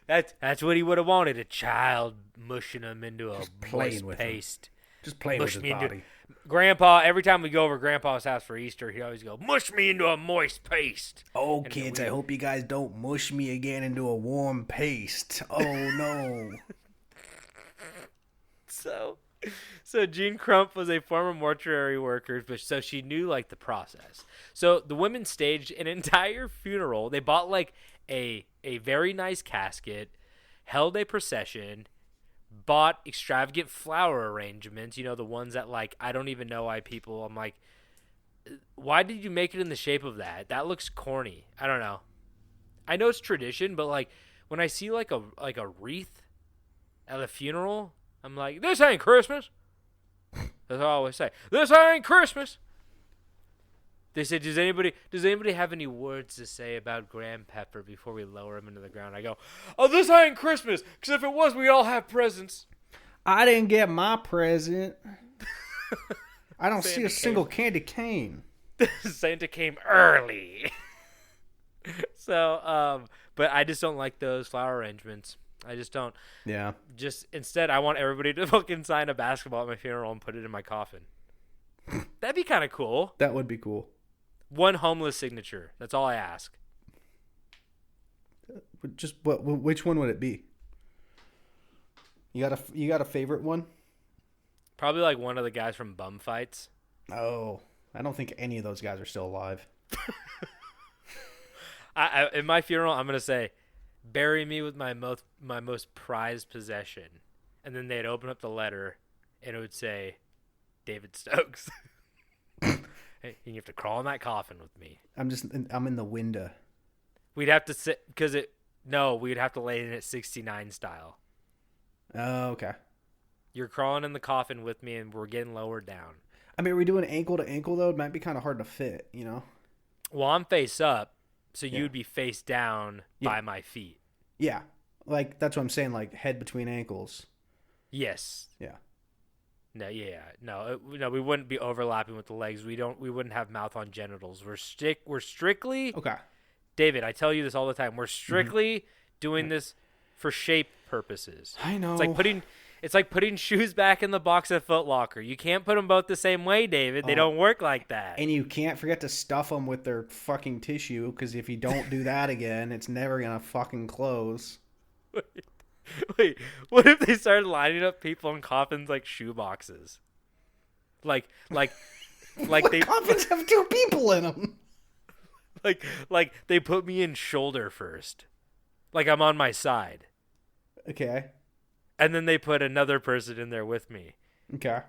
That's what he would have wanted, a child mushing him into a playing moist with him. paste. Just playing with Mush his me into body. Grandpa, every time we go over Grandpa's house for Easter, he always go, mush me into a moist paste. Oh, And kids, we- I hope you guys don't mush me again into a warm paste. Oh, no. So Jean Crump was a former mortuary worker, but so she knew like the process. So the women staged an entire funeral. They bought like a very nice casket, held a procession, bought extravagant flower arrangements. The ones that like I don't even know why people. I'm like, why did you make it in the shape of that? That looks corny. I don't know. I know it's tradition, but like when I see like a wreath at a funeral, I'm like, this ain't Christmas. That's what I always say. This ain't Christmas. They said, does anybody have any words to say about Grandpepper before we lower him into the ground? I go, oh, this ain't Christmas, because if it was, we'd all have presents. I didn't get my present. I don't see Santa a single candy cane. Santa came early. So, but I just don't like those flower arrangements. I just don't. Yeah. Just instead, I want everybody to fucking sign a basketball at my funeral and put it in my coffin. That'd be kind of cool. That would be cool. One homeless signature. That's all I ask. Just which one would it be? You got a favorite one? Probably like one of the guys from Bum Fights. Oh, I don't think any of those guys are still alive. In my funeral, I'm gonna say, bury me with my most prized possession, and then they'd open up the letter, and it would say, David Stokes. Hey, you have to crawl in that coffin with me. I'm in the window. We'd have to sit we'd have to lay in it 69 style. Oh, okay. You're crawling in the coffin with me, and we're getting lowered down. I mean, are we doing ankle to ankle though? It might be kind of hard to fit, you know. Well, I'm face up, so Yeah. you'd be face down by my feet. Yeah, like that's what I'm saying. Like head between ankles. Yes. Yeah. No. Yeah. No. We wouldn't be overlapping with the legs. We wouldn't have mouth on genitals. We're strictly. Okay. David, I tell you this all the time. We're strictly doing this for shape purposes. I know. It's like putting shoes back in the box at Foot Locker. You can't put them both the same way, David. They don't work like that. And you can't forget to stuff them with their fucking tissue, because if you don't do that again, it's never gonna fucking close. Wait, what if they started lining up people in coffins like shoe boxes? Like they Coffins have two people in them. like they put me in shoulder first. Like I'm on my side. Okay. And then they put another person in there with me. Okay.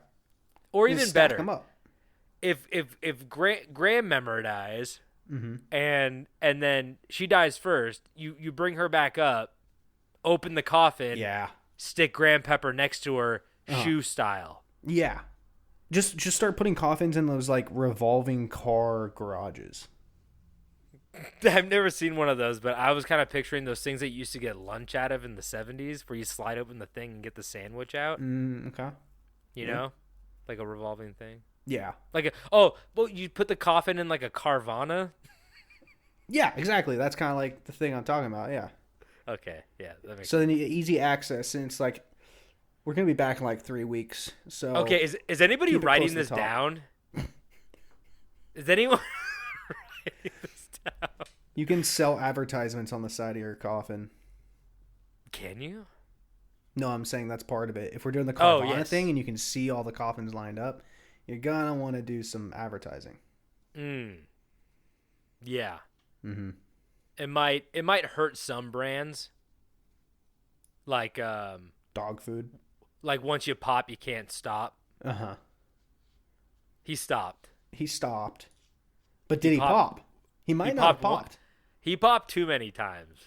Or Just even stack better. them up. If grandmember dies and then she dies first, you bring her back up, open the coffin, Yeah. stick Grandpepper next to her, shoe style. Yeah. Just start putting coffins in those like revolving car garages. I've never seen one of those, but I was kind of picturing those things that you used to get lunch out of in the 70s, where you slide open the thing and get the sandwich out. Okay. You know? Like a revolving thing. Yeah. You put the coffin in like a Carvana? Yeah, exactly. That's kind of like the thing I'm talking about. Yeah. Okay, yeah. That makes So then you get easy access, and it's like we're gonna be back in like 3 weeks. So Okay, is anybody keep it writing close to this the top. down? Is anyone writing this down? You can sell advertisements on the side of your coffin. Can you? No, I'm saying that's part of it. If we're doing the Oh, Carvana yes. thing and you can see all the coffins lined up, you're gonna want to do some advertising. Yeah. Mm-hmm. It might hurt some brands. Like Dog food. like once you pop, you can't stop. Uh-huh. He stopped. He stopped. But did he popped- pop? He might he not have popped one- popped. He popped too many times.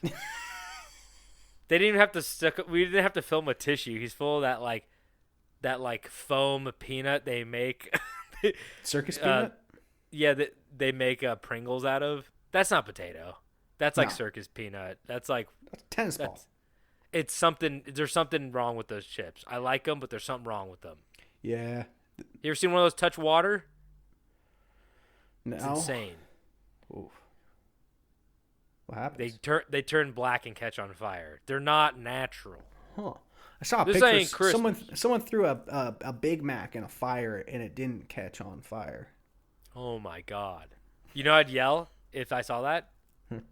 They didn't even have to we didn't have to film a tissue. He's full of that like foam peanut they make. Circus peanut? Yeah, that they make Pringles out of. That's not potato. That's like No. circus peanut. That's like That's tennis ball. it's something. There's something wrong with those chips. I like them, but there's something wrong with them. Yeah. You ever seen one of those touch water? No. It's insane. Oof. What happens? They turn black and catch on fire. They're not natural. Huh. I saw a This picture. ain't Christmas. Someone threw a Big Mac in a fire and it didn't catch on fire. Oh my god! You know I'd yell if I saw that.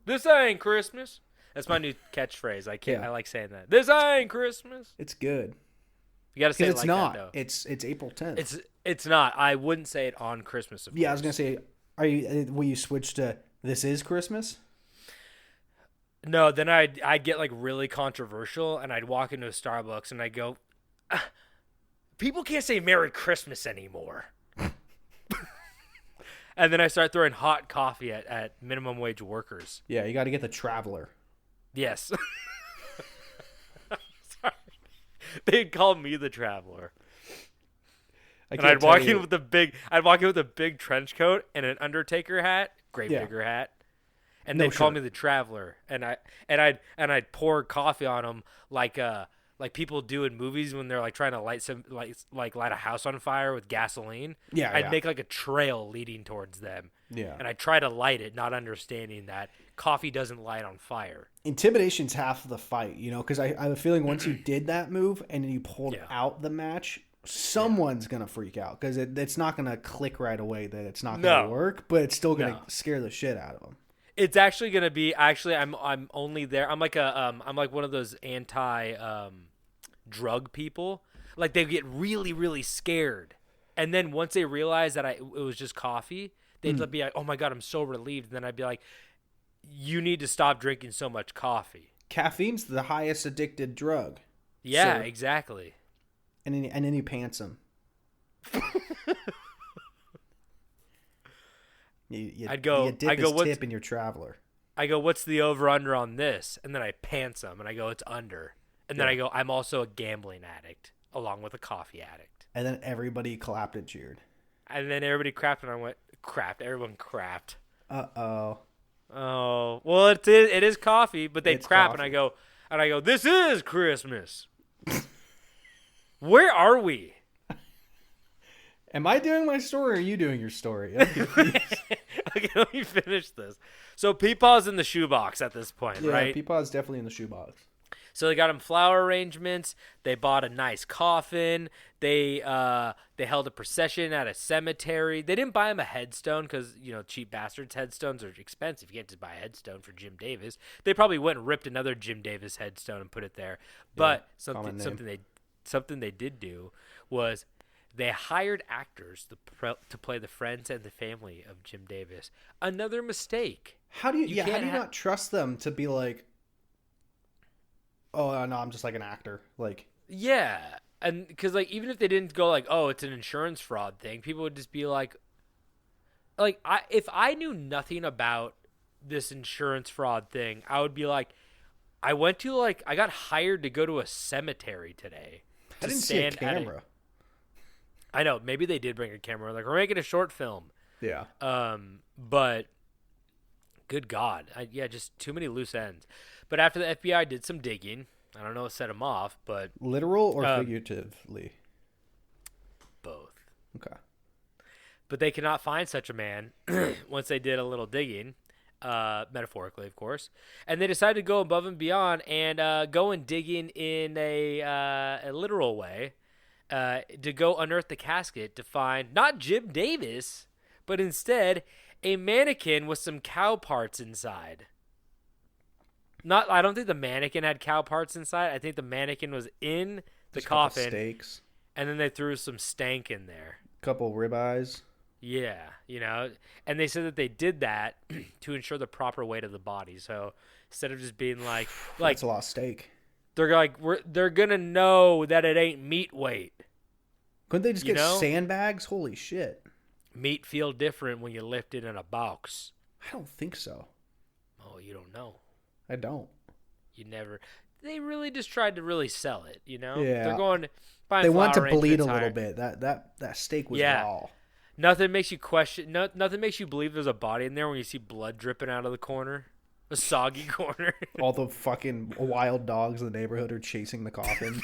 This ain't Christmas. That's my new catchphrase. I can't. Yeah. I like saying that. This ain't Christmas. It's good. You got to say it Because it's like not. that though. It's April 10th. It's not. I wouldn't say it on Christmas. Of Yeah, I was course. gonna say, will you switch to this is Christmas? No, then I'd get like really controversial, and I'd walk into a Starbucks and I'd go, people can't say Merry Christmas anymore. And then I start throwing hot coffee at minimum wage workers. Yeah, you got to get the Traveler. Yes. Sorry. They'd call me the Traveler. And I'd walk in with a big trench coat and an Undertaker hat, Gravedigger hat. And they'd call me the Traveler, and I'd pour coffee on them like people do in movies when they're like trying to light a house on fire with gasoline. Yeah, I'd make like a trail leading towards them. Yeah. And I'd try to light it, not understanding that coffee doesn't light on fire. Intimidation's half of the fight, you know, because I have a feeling once you did that move and then you pulled Yeah. out the match, someone's gonna freak out because it's not gonna click right away that it's not gonna work, but it's still gonna scare the shit out of them. It's actually gonna be. Actually, I'm only there. I'm like one of those anti drug people. Like they get really really scared, and then once they realize that it was just coffee, they'd be like, "Oh my god, I'm so relieved." And then I'd be like, "You need to stop drinking so much coffee." Caffeine's the highest addicted drug. Yeah, So, exactly. and then you pants them. You dip his tip in your traveler. I go, "What's the over under on this?" And then I pants him, and I go, "It's under." And then I go, "I'm also a gambling addict, along with a coffee addict." And then everybody clapped and cheered. And then everybody crapped, and I went, "Crapped." Everyone crapped. Uh-oh. Oh, well, it is coffee, but they crap, coffee. and I go, "This is Christmas." Where are we? Am I doing my story or are you doing your story? I'm confused. Okay, let me finish this. So Peepaw's in the shoebox at this point, Yeah, right? Peepaw's definitely in the shoebox. So they got him flower arrangements. They bought a nice coffin. They held a procession at a cemetery. They didn't buy him a headstone because, cheap bastards, headstones are expensive. You can't just buy a headstone for Jim Davis. They probably went and ripped another Jim Davis headstone and put it there. But something they did do was they hired actors to play the friends and the family of Jim Davis. Another mistake. How do you not trust them to be like, oh no, I'm just like an actor, like? Yeah, and because even if they didn't go like, oh, it's an insurance fraud thing, people would just be like, if I knew nothing about this insurance fraud thing, I would be like, I got hired to go to a cemetery today. I didn't see a camera. I know, maybe they did bring a camera. Like, we're making a short film. Yeah. But good God, just too many loose ends. But after the FBI did some digging, I don't know what set them off, but literal or figuratively? Both. Okay. But they could not find such a man once they did a little digging, metaphorically, of course. And they decided to go above and beyond and go and digging in a literal way. To go unearth the casket to find not Jim Davis, but instead a mannequin with some cow parts inside. I don't think the mannequin had cow parts inside. I think the mannequin was in the coffin. Steaks. And then they threw some stank in there. Couple ribeyes. Yeah, and they said that they did that to ensure the proper weight of the body. So instead of just being like that's a lot of steak. They're gonna know that it ain't meat weight. Couldn't they just get sandbags? Holy shit! Meat feel different when you lift it in a box. I don't think so. Oh, you don't know. I don't. You never. They really just tried to really sell it. Yeah. They're going. They want to bleed a little bit. That steak was raw. Nothing makes you question. Nothing makes you believe there's a body in there when you see blood dripping out of the corner. A soggy corner. All the fucking wild dogs in the neighborhood are chasing the coffin.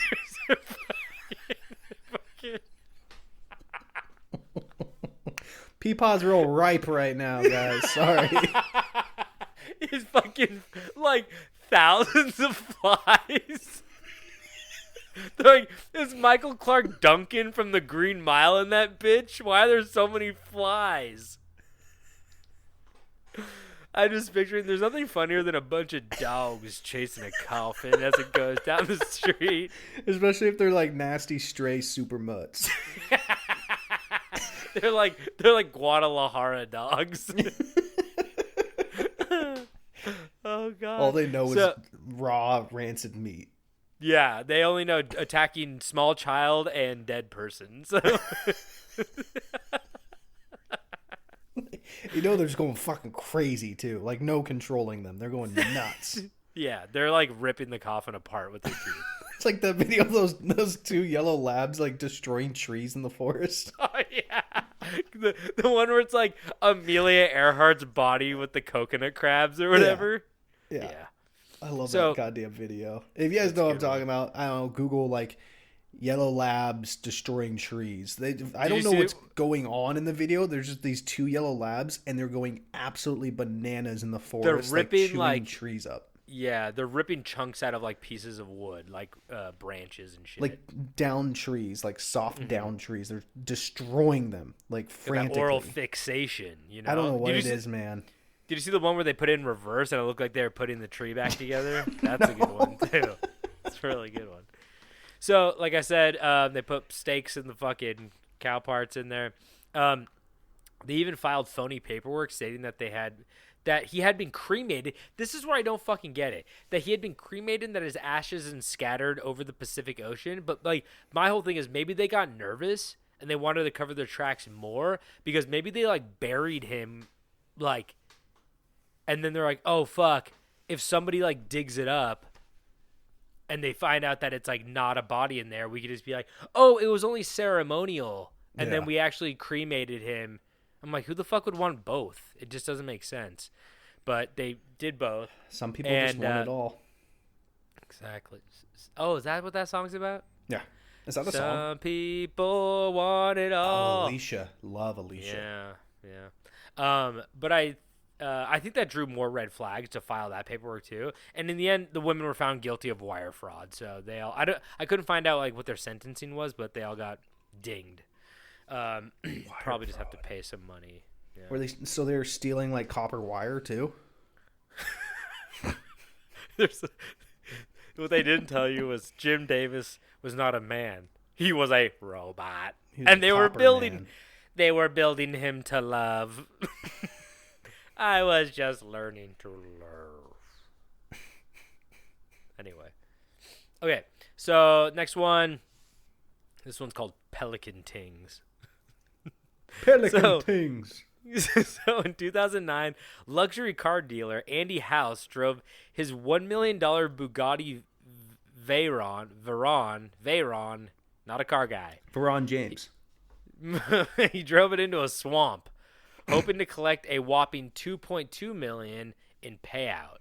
Peepaw's real ripe right now, guys. Sorry. It's fucking thousands of flies. They're like, is Michael Clark Duncan from the Green Mile in that bitch? Why are there so many flies? I'm just picturing there's nothing funnier than a bunch of dogs chasing a coffin as it goes down the street. Especially if they're nasty stray super mutts. They're like Guadalajara dogs. Oh god. All they know is raw rancid meat. Yeah, they only know attacking small child and dead person. So they're just going fucking crazy too. No controlling them. They're going nuts. Yeah, they're ripping the coffin apart with their teeth. It's like the video of those two yellow labs destroying trees in the forest. Oh yeah, the one where it's Amelia Earhart's body with the coconut crabs or whatever. Yeah. I love that goddamn video. If you guys know what I'm talking one. about, I don't know, Google yellow labs destroying trees. I don't know what's going on in the video. There's just these two yellow labs and they're going absolutely bananas in the forest. They're ripping chewing trees up. Yeah, they're ripping chunks out of like pieces of wood, like branches and shit. Like down trees, like soft down trees. They're destroying them like That frantically. oral fixation, you know? I don't know what it see, is, man. Did you see the one where they put it in reverse and it looked like they were putting the tree back together? That's a good one too. It's a really good one. So, like I said, they put steaks in the fucking cow parts in there. They even filed phony paperwork stating that he had been cremated. This is where I don't fucking get it. That he had been cremated and that his ashes and scattered over the Pacific Ocean. But like my whole thing is maybe they got nervous and they wanted to cover their tracks more because maybe they like buried him like, and then they're like, oh fuck, if somebody like digs it up and they find out that it's like not a body in there, we could just be like, oh, it was only ceremonial. And then we actually cremated him. I'm like, who the fuck would want both? It just doesn't make sense. But they did both. Some people just want it all. Exactly. Oh, is that what that song's about? Yeah. Is that a song? Some people want it all. Oh, Alicia. Love Alicia. Yeah. But I think that drew more red flags to file that paperwork too. And in the end, the women were found guilty of wire fraud. So they all I couldn't find out like what their sentencing was, but they all got dinged. Probably just have to pay some money. Yeah. Were they, so they're stealing like copper wire too? What they didn't tell you was Jim Davis was not a man; he was a robot, and they were building him to love. I was just learning to love. Anyway, okay. So next one. This one's called Pelican Tings. Pelican Tings. So in 2009, luxury car dealer Andy House drove his $1 million Bugatti Veyron, not a car guy. Veron James. He drove it into a swamp, hoping to collect a whopping $2.2 million in payout.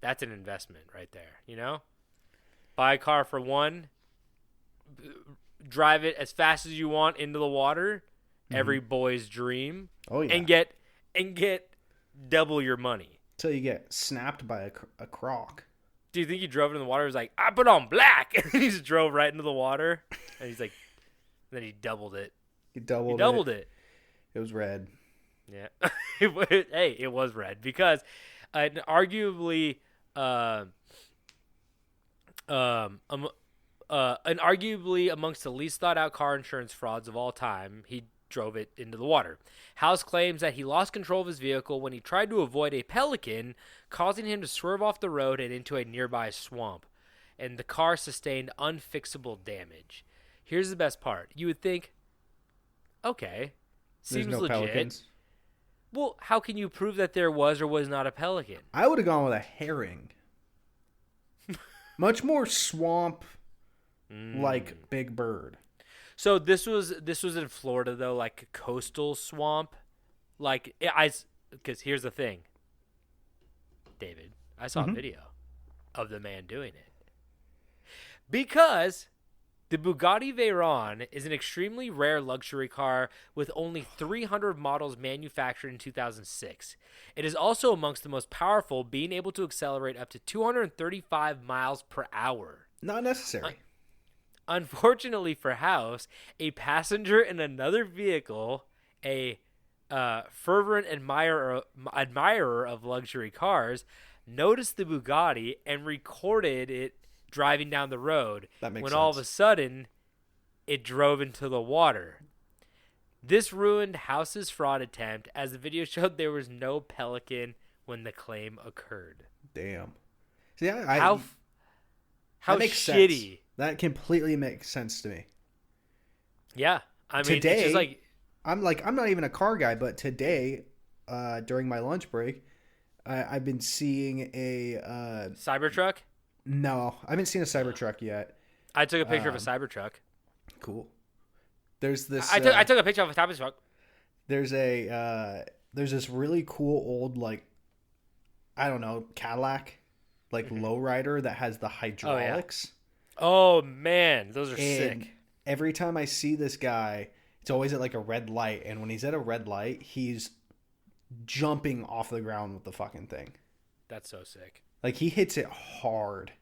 That's an investment right there, you know? Buy a car for one, drive it as fast as you want into the water, every boy's dream. Oh yeah. And get double your money. Till you get snapped by a croc. Do you think he drove it in the water? He was like, I put on black. And he just drove right into the water. And he's like, then he doubled it. He doubled it. It was red. Yeah. Hey, it was red because arguably amongst the least thought out car insurance frauds of all time, he drove it into the water. House claims that he lost control of his vehicle when he tried to avoid a pelican, causing him to swerve off the road and into a nearby swamp, and the car sustained unfixable damage. Here's the best part. You would think, okay, seems There's no legit. pelicans. Well, how can you prove that there was or was not a pelican? I would have gone with a herring. Much more swamp like Big Bird. So this was in Florida though, like coastal swamp, like because here's the thing, David, I saw a video of the man doing it because the Bugatti Veyron is an extremely rare luxury car with only 300 models manufactured in 2006. It is also amongst the most powerful, being able to accelerate up to 235 miles per hour. Not necessary. Unfortunately for House, a passenger in another vehicle, a fervent admirer of luxury cars, noticed the Bugatti and recorded it driving down the road. That makes when sense. All of a sudden, it drove into the water. This ruined House's fraud attempt, as the video showed there was no pelican when the claim occurred. Damn. See, How that makes shitty. Sense. That completely makes sense to me. Yeah. I mean, today, it's just like... I'm not even a car guy, but today, during my lunch break, I've been seeing a... Cybertruck? No, I haven't seen a Cybertruck yet. I took a picture of a Cybertruck. Cool. There's this... I took a picture of a Cybertruck. There's this really cool old, like, I don't know, Cadillac, like lowrider that has the hydraulics. Oh, man. Those are sick. Every time I see this guy, it's always at like a red light. And when he's at a red light, he's jumping off the ground with the fucking thing. That's so sick. Like he hits it hard.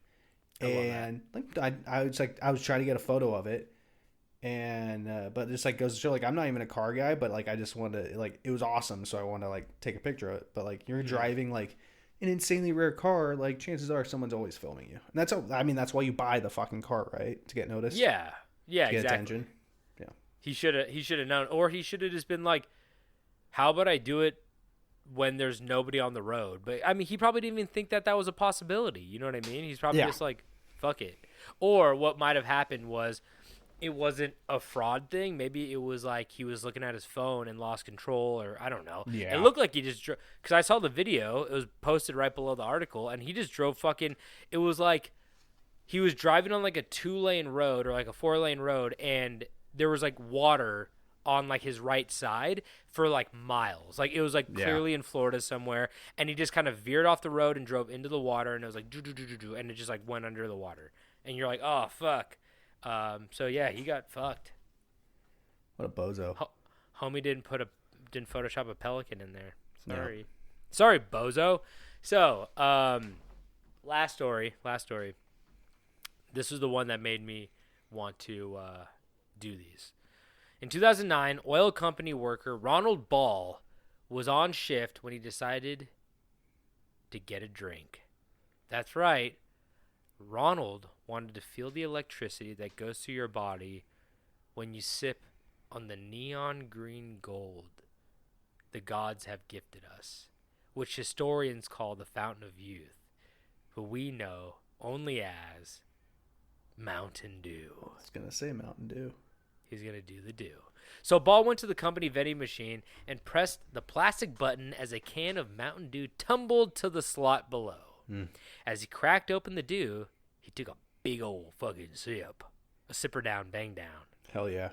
I love And like I was trying to get a photo of it, and but just like goes to show, like I'm not even a car guy, but like I just wanted to, like, it was awesome, so I wanted to like take a picture of it. But like you're driving like an insanely rare car, like chances are someone's always filming you, and that's why you buy the fucking car, right? To get noticed. Yeah, yeah, To get exactly. attention. Yeah. He should have known, or he should have just been like, "How about I do it when there's nobody on the road?" But I mean, he probably didn't even think that was a possibility. You know what I mean? He's probably just like, "Fuck it." Or what might have happened was, it wasn't a fraud thing. Maybe it was like he was looking at his phone and lost control, or I don't know. Yeah. It looked like he just drove, because I saw the video. It was posted right below the article, and he just drove fucking. It was like he was driving on like a 2-lane road or like a 4-lane road, and there was like water on like his right side for like miles. Like it was like clearly in Florida somewhere, and he just kind of veered off the road and drove into the water, and it was like do, and it just like went under the water, and you're like, oh fuck. So yeah, he got fucked. What a bozo. Homie didn't Photoshop a pelican in there. Sorry, bozo. So last story. This was the one that made me want to do these. In 2009, oil company worker Ronald Ball was on shift when he decided to get a drink. That's right. Ronald wanted to feel the electricity that goes through your body when you sip on the neon green gold the gods have gifted us, which historians call the fountain of youth, but we know only as Mountain Dew. I was gonna say Mountain Dew. He's going to do the do. So Ball went to the company vending machine and pressed the plastic button as a can of Mountain Dew tumbled to the slot below. As he cracked open the dew, he took a big old fucking sip. A sipper down, bang down. Hell yeah.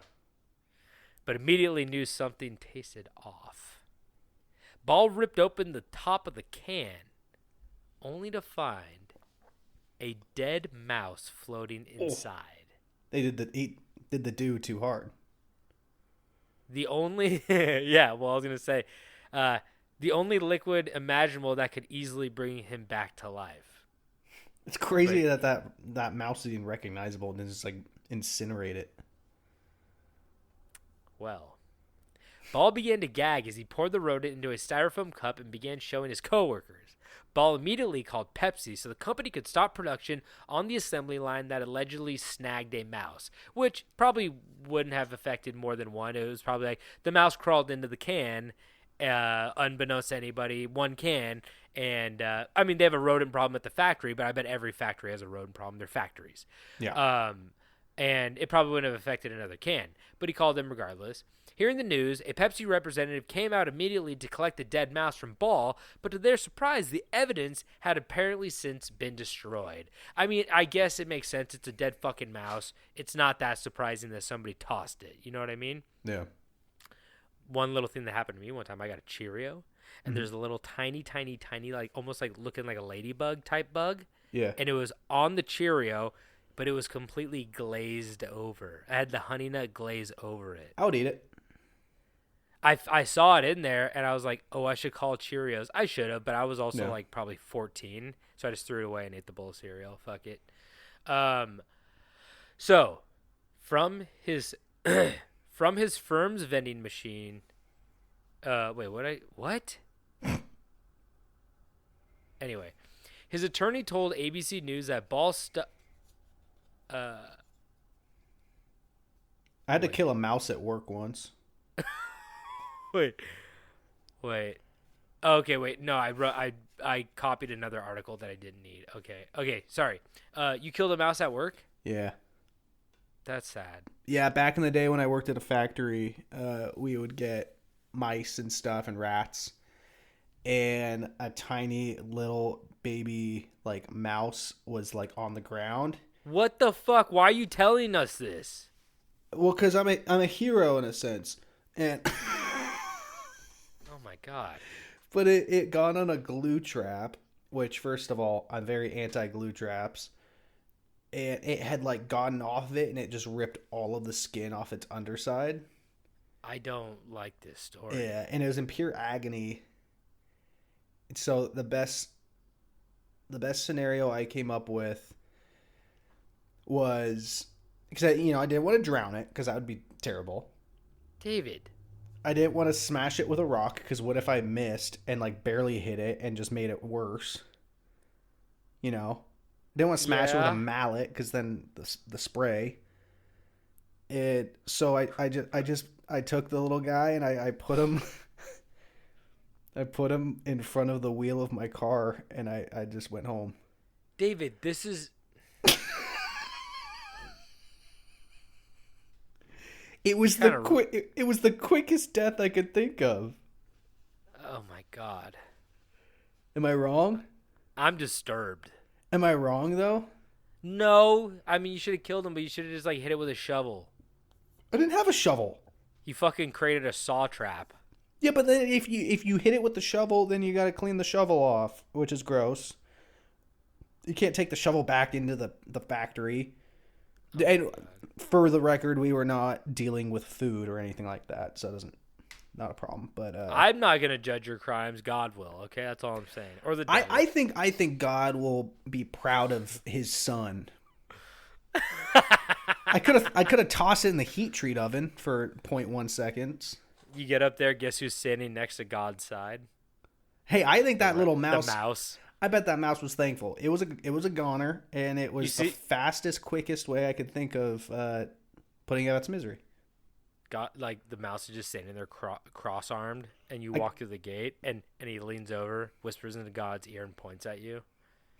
But immediately knew something tasted off. Ball ripped open the top of the can, only to find a dead mouse floating inside. They did the dew too hard. The only, yeah, well, I was going to say, the only liquid imaginable that could easily bring him back to life. It's crazy that mouse is even recognizable and then just like incinerate it. Well, Ball began to gag as he poured the rodent into a styrofoam cup and began showing his coworkers. Ball immediately called Pepsi so the company could stop production on the assembly line that allegedly snagged a mouse, which probably wouldn't have affected more than one. It was probably like the mouse crawled into the can, unbeknownst to anybody, one can, and I mean, they have a rodent problem at the factory, but I bet every factory has a rodent problem. They're factories. Yeah. And it probably wouldn't have affected another can, but he called them regardless. Hearing the news, a Pepsi representative came out immediately to collect the dead mouse from Ball, but to their surprise, the evidence had apparently since been destroyed. I mean, I guess it makes sense. It's a dead fucking mouse. It's not that surprising that somebody tossed it. You know what I mean? Yeah. One little thing that happened to me one time, I got a Cheerio, and there's a little tiny, like almost like looking like a ladybug type bug. Yeah. And it was on the Cheerio, but it was completely glazed over. I had the honey nut glaze over it. I would eat it. I saw it in there, and I was like, oh, I should call Cheerios. I should have, but I was also like probably 14, so I just threw it away and ate the bowl of cereal. Fuck it. So from his firm's vending machine. What? Anyway, his attorney told ABC News that Ball I had to kill a mouse at work once. Wait. Okay, wait. No, I copied another article that I didn't need. Okay. Sorry. You killed a mouse at work? Yeah. That's sad. Yeah, back in the day when I worked at a factory, we would get mice and stuff and rats, and a tiny little baby like mouse was like on the ground. What the fuck? Why are you telling us this? Well, because I'm a hero in a sense, and oh my god! But it got on a glue trap, which first of all, I'm very anti glue traps, and it had like gotten off of it, and it just ripped all of the skin off its underside. I don't like this story. Yeah, and it was in pure agony. So the best scenario I came up with was because I didn't want to drown it because that would be terrible. David. I didn't want to smash it with a rock because what if I missed and like barely hit it and just made it worse? You know, didn't want to smash it with a mallet because then the spray. So I took the little guy and I put him. I put him in front of the wheel of my car and I just went home. David, this is. It was the quickest death I could think of. Oh my God. Am I wrong? I'm disturbed. Am I wrong though? No, I mean you should have killed him, but you should have just like hit it with a shovel. I didn't have a shovel. You fucking created a saw trap. Yeah, but then if you hit it with the shovel, then you got to clean the shovel off, which is gross. You can't take the shovel back into the factory. Oh, and for the record, we were not dealing with food or anything like that, so it doesn't not a problem. But I'm not gonna judge your crimes. God will. Okay, that's all I'm saying. Or the devil. I think God will be proud of his son. I could have tossed it in the heat treat oven for 0.1 seconds. You get up there, guess who's standing next to God's side? Hey, I think that little mouse. The mouse. I bet that mouse was thankful. It was a goner, and it was the fastest, quickest way I could think of putting out its misery. Like the mouse is just standing there cross-armed, and you walk through the gate, and he leans over, whispers into God's ear, and points at you.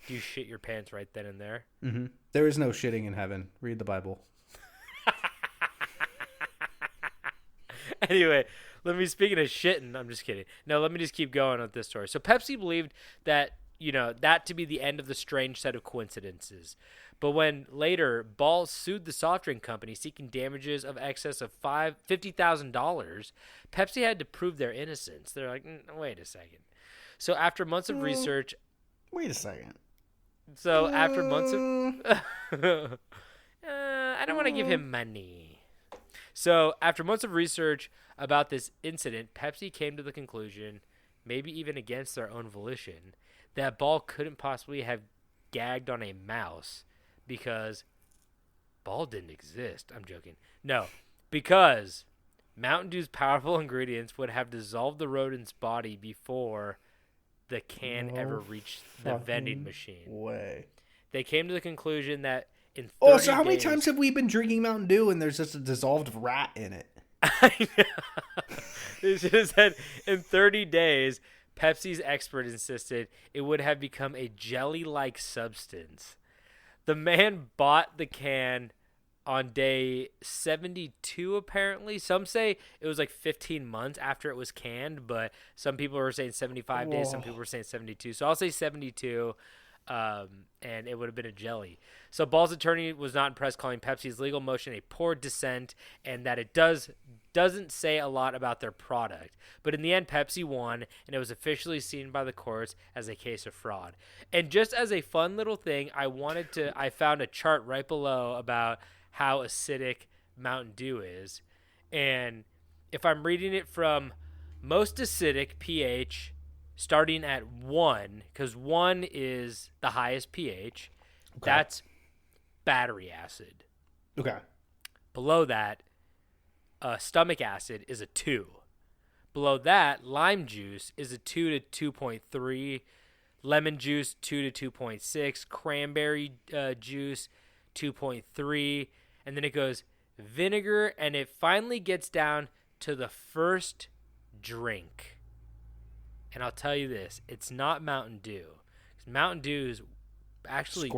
Do you shit your pants right then and there? Mm-hmm. There is no shitting in heaven. Read the Bible. Anyway, speaking of shitting, I'm just kidding. No, let me just keep going with this story. So Pepsi believed that, that to be the end of the strange set of coincidences. But when later Ball sued the soft drink company seeking damages of excess of $50,000, Pepsi had to prove their innocence. They're like, wait a second. So after months of research... Wait a second. So after months of... I don't want to give him money. So after months of research about this incident, Pepsi came to the conclusion, maybe even against their own volition, that Ball couldn't possibly have gagged on a mouse because Ball didn't exist. I'm joking. No, because Mountain Dew's powerful ingredients would have dissolved the rodent's body before the can ever reached the vending machine. Way. They came to the conclusion that in 30 so how many days, times have we been drinking Mountain Dew and there's just a dissolved rat in it? I know. They should have said in 30 days, Pepsi's expert insisted it would have become a jelly-like substance. The man bought the can on day 72, apparently. Some say it was like 15 months after it was canned, but some people were saying 75 days. Some people were saying 72. So I'll say 72. And it would have been a jelly. So Ball's attorney was not impressed, calling Pepsi's legal motion a poor descent and that it doesn't say a lot about their product. But in the end, Pepsi won, and it was officially seen by the courts as a case of fraud. And just as a fun little thing, I found a chart right below about how acidic Mountain Dew is. And if I'm reading it from most acidic pH, starting at 1, because 1 is the highest pH. Okay. That's battery acid. Okay. Below that, stomach acid is a 2. Below that, lime juice is a 2 to 2.3. Lemon juice, 2 to 2.6. Cranberry juice, 2.3. And then it goes vinegar, and it finally gets down to the first drink. And I'll tell you this, it's not Mountain Dew. Mountain Dew is actually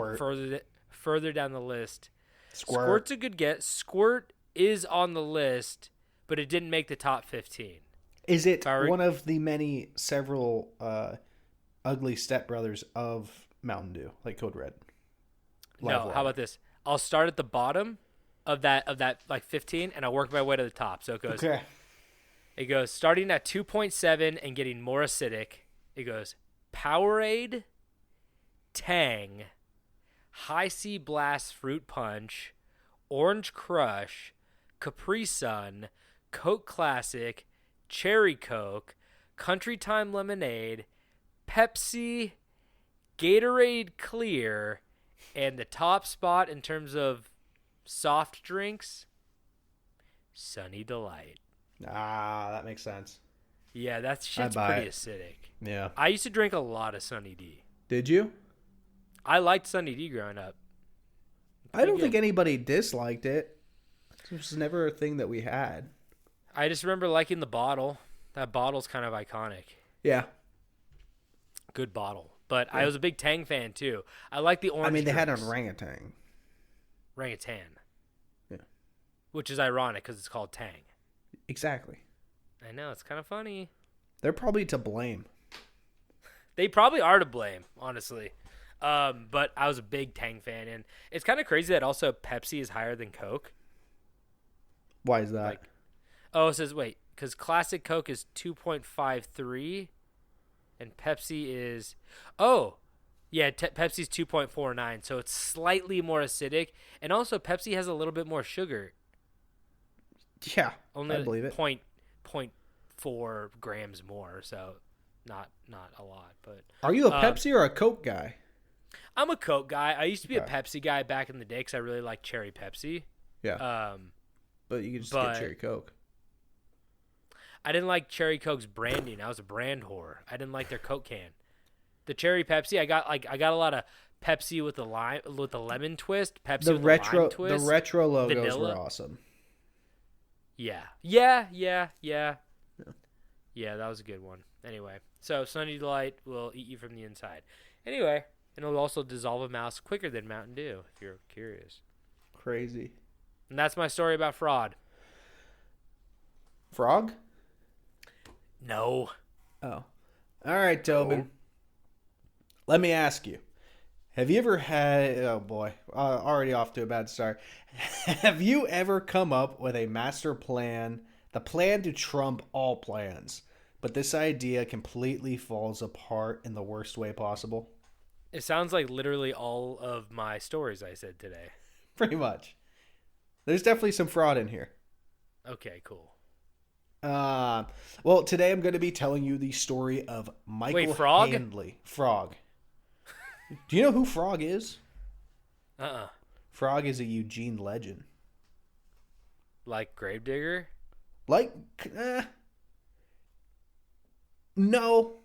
further down the list. Squirt's a good guess. Squirt is on the list, but it didn't make the top 15. Is it one of the several ugly stepbrothers of Mountain Dew, like Code Red? No, how about this? I'll start at the bottom of that like 15, and I'll work my way to the top. So it goes... Okay. It goes starting at 2.7 and getting more acidic. It goes Powerade, Tang, High Sea Blast Fruit Punch, Orange Crush, Capri Sun, Coke Classic, Cherry Coke, Country Time Lemonade, Pepsi, Gatorade Clear, and the top spot in terms of soft drinks, Sunny Delight. Ah, that makes sense. Yeah, that shit's buy pretty it. acidic. Yeah. I used to drink a lot of Sunny D. Did you? I liked Sunny D growing up. I don't good. think anybody disliked it. It was never a thing that we had. I just remember liking the bottle. That bottle's kind of iconic. Yeah. Good bottle. But I was a big Tang fan, too. I like the orange I mean, they had an drinks. orangutan. Orangutan. Yeah. Which is ironic because it's called Tang. Exactly. I know, it's kind of funny. They're probably to blame. They probably are to blame, honestly. But I was a big Tang fan, and it's kind of crazy that also Pepsi is higher than Coke. Why is that? Like, oh, it says, wait, because classic Coke is 2.53, and Pepsi is, Pepsi's 2.49, so it's slightly more acidic, and also Pepsi has a little bit more sugar. Yeah, Only I believe it. 0.4 grams more, so not a lot. But Are you a Pepsi or a Coke guy? I'm a Coke guy. I used to be a Okay. Pepsi guy back in the day because I really liked cherry Pepsi. Yeah, but you can just but- get cherry Coke. I didn't like Cherry Coke's branding. I was a brand whore. I didn't like their Coke can. The cherry Pepsi, I got a lot of Pepsi with the lemon twist. Pepsi The with retro, the lime twist. the retro logos vanilla. were awesome. Yeah, that was a good one. Anyway, so Sunny Delight will eat you from the inside. Anyway, and it'll also dissolve a mouse quicker than Mountain Dew, if you're curious. Crazy. And that's my story about fraud. Frog? No. Oh. All right, Tobin. Let me ask you. Have you ever had... Oh, boy. Already off to a bad start. Have you ever come up with a master plan, the plan to trump all plans, but this idea completely falls apart in the worst way possible? It sounds like literally all of my stories I said today. Pretty much. There's definitely some fraud in here. Okay, cool. Well, today I'm going to be telling you the story of Michael Frog? Handley. Frog. Do you know who Frog is? Frog is a Eugene legend. Like Gravedigger? Like, no.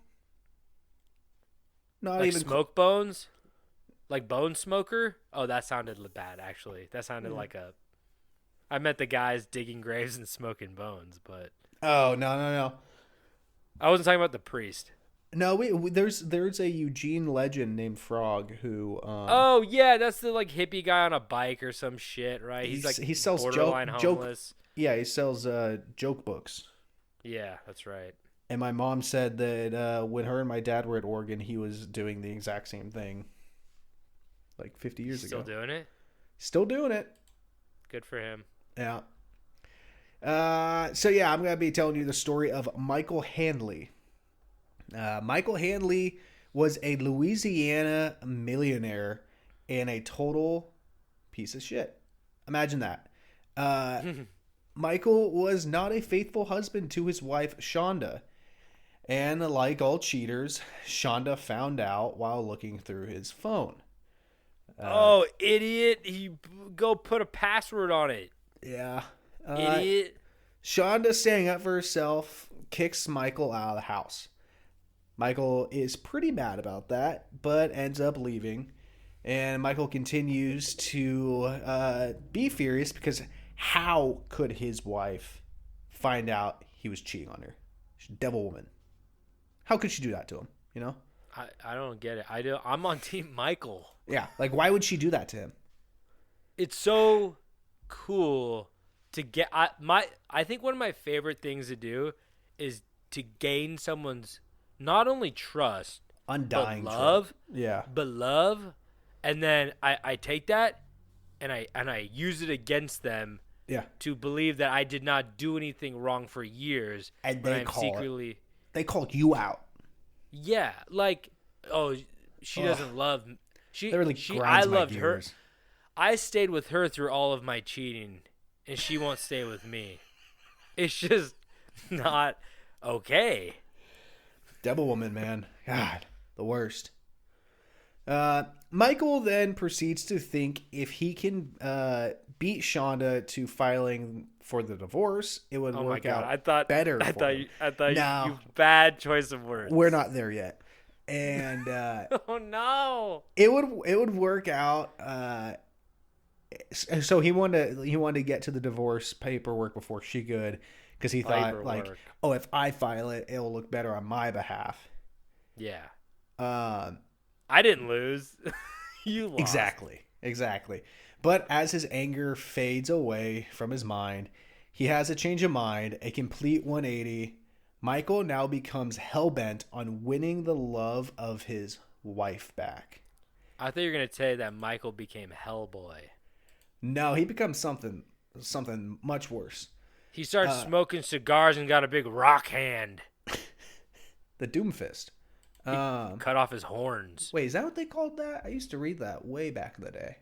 Not Like even Smoke Bones? Like Bone Smoker? Oh, that sounded bad, actually. That sounded like a... I meant the guys digging graves and smoking bones, but... Oh, no. I wasn't talking about the priest. No, there's a Eugene legend named Frog who... Oh, yeah, that's the, like, hippie guy on a bike or some shit, right? He's like, he sells borderline joke. homeless. Yeah, he sells joke books. Yeah, that's right. And my mom said that when her and my dad were at Oregon, he was doing the exact same thing. Like 50 years Still ago. doing it? Still doing it. Good for him. Yeah. I'm going to be telling you the story of Michael Handley. Michael Handley was a Louisiana millionaire and a total piece of shit. Imagine that. Michael was not a faithful husband to his wife, Schanda. And like all cheaters, Schanda found out while looking through his phone. Oh, idiot. Go put a password on it. Yeah. Idiot. Schanda, standing up for herself, kicks Michael out of the house. Michael is pretty mad about that, but ends up leaving. And Michael continues to be furious because how could his wife find out he was cheating on her? She's a devil woman. How could she do that to him, you know? I don't get it. I'm on Team Michael. Yeah, like why would she do that to him? It's so cool to get I think one of my favorite things to do is to gain someone's not only trust, Undying but love. trust. Yeah. But love, and then I take that and I use it against them. Yeah. To believe that I did not do anything wrong for years, And but they I'm call secretly They called you out. Yeah, like, oh, she doesn't love me. That really I grinds my loved her. gears. I stayed with her through all of my cheating, and she won't stay with me. It's just not okay. Devil woman, man. God, the worst. Michael then proceeds to think if he can beat Schanda to filing for the divorce, it would work out better. I thought No. you bad choice of words. We're not there yet. And oh no. It would work out. So he wanted to get to the divorce paperwork before she could, because he thought like, oh, if I file it, it'll look better on my behalf. Yeah. I didn't lose. You lost. Exactly. But as his anger fades away from his mind, he has a change of mind, a complete 180. Michael now becomes hellbent on winning the love of his wife back. I thought you were going to say that Michael became Hellboy. No, he becomes something much worse. He started smoking cigars and got a big rock hand. The Doomfist. Cut off his horns. Wait, is that what they called that? I used to read that way back in the day.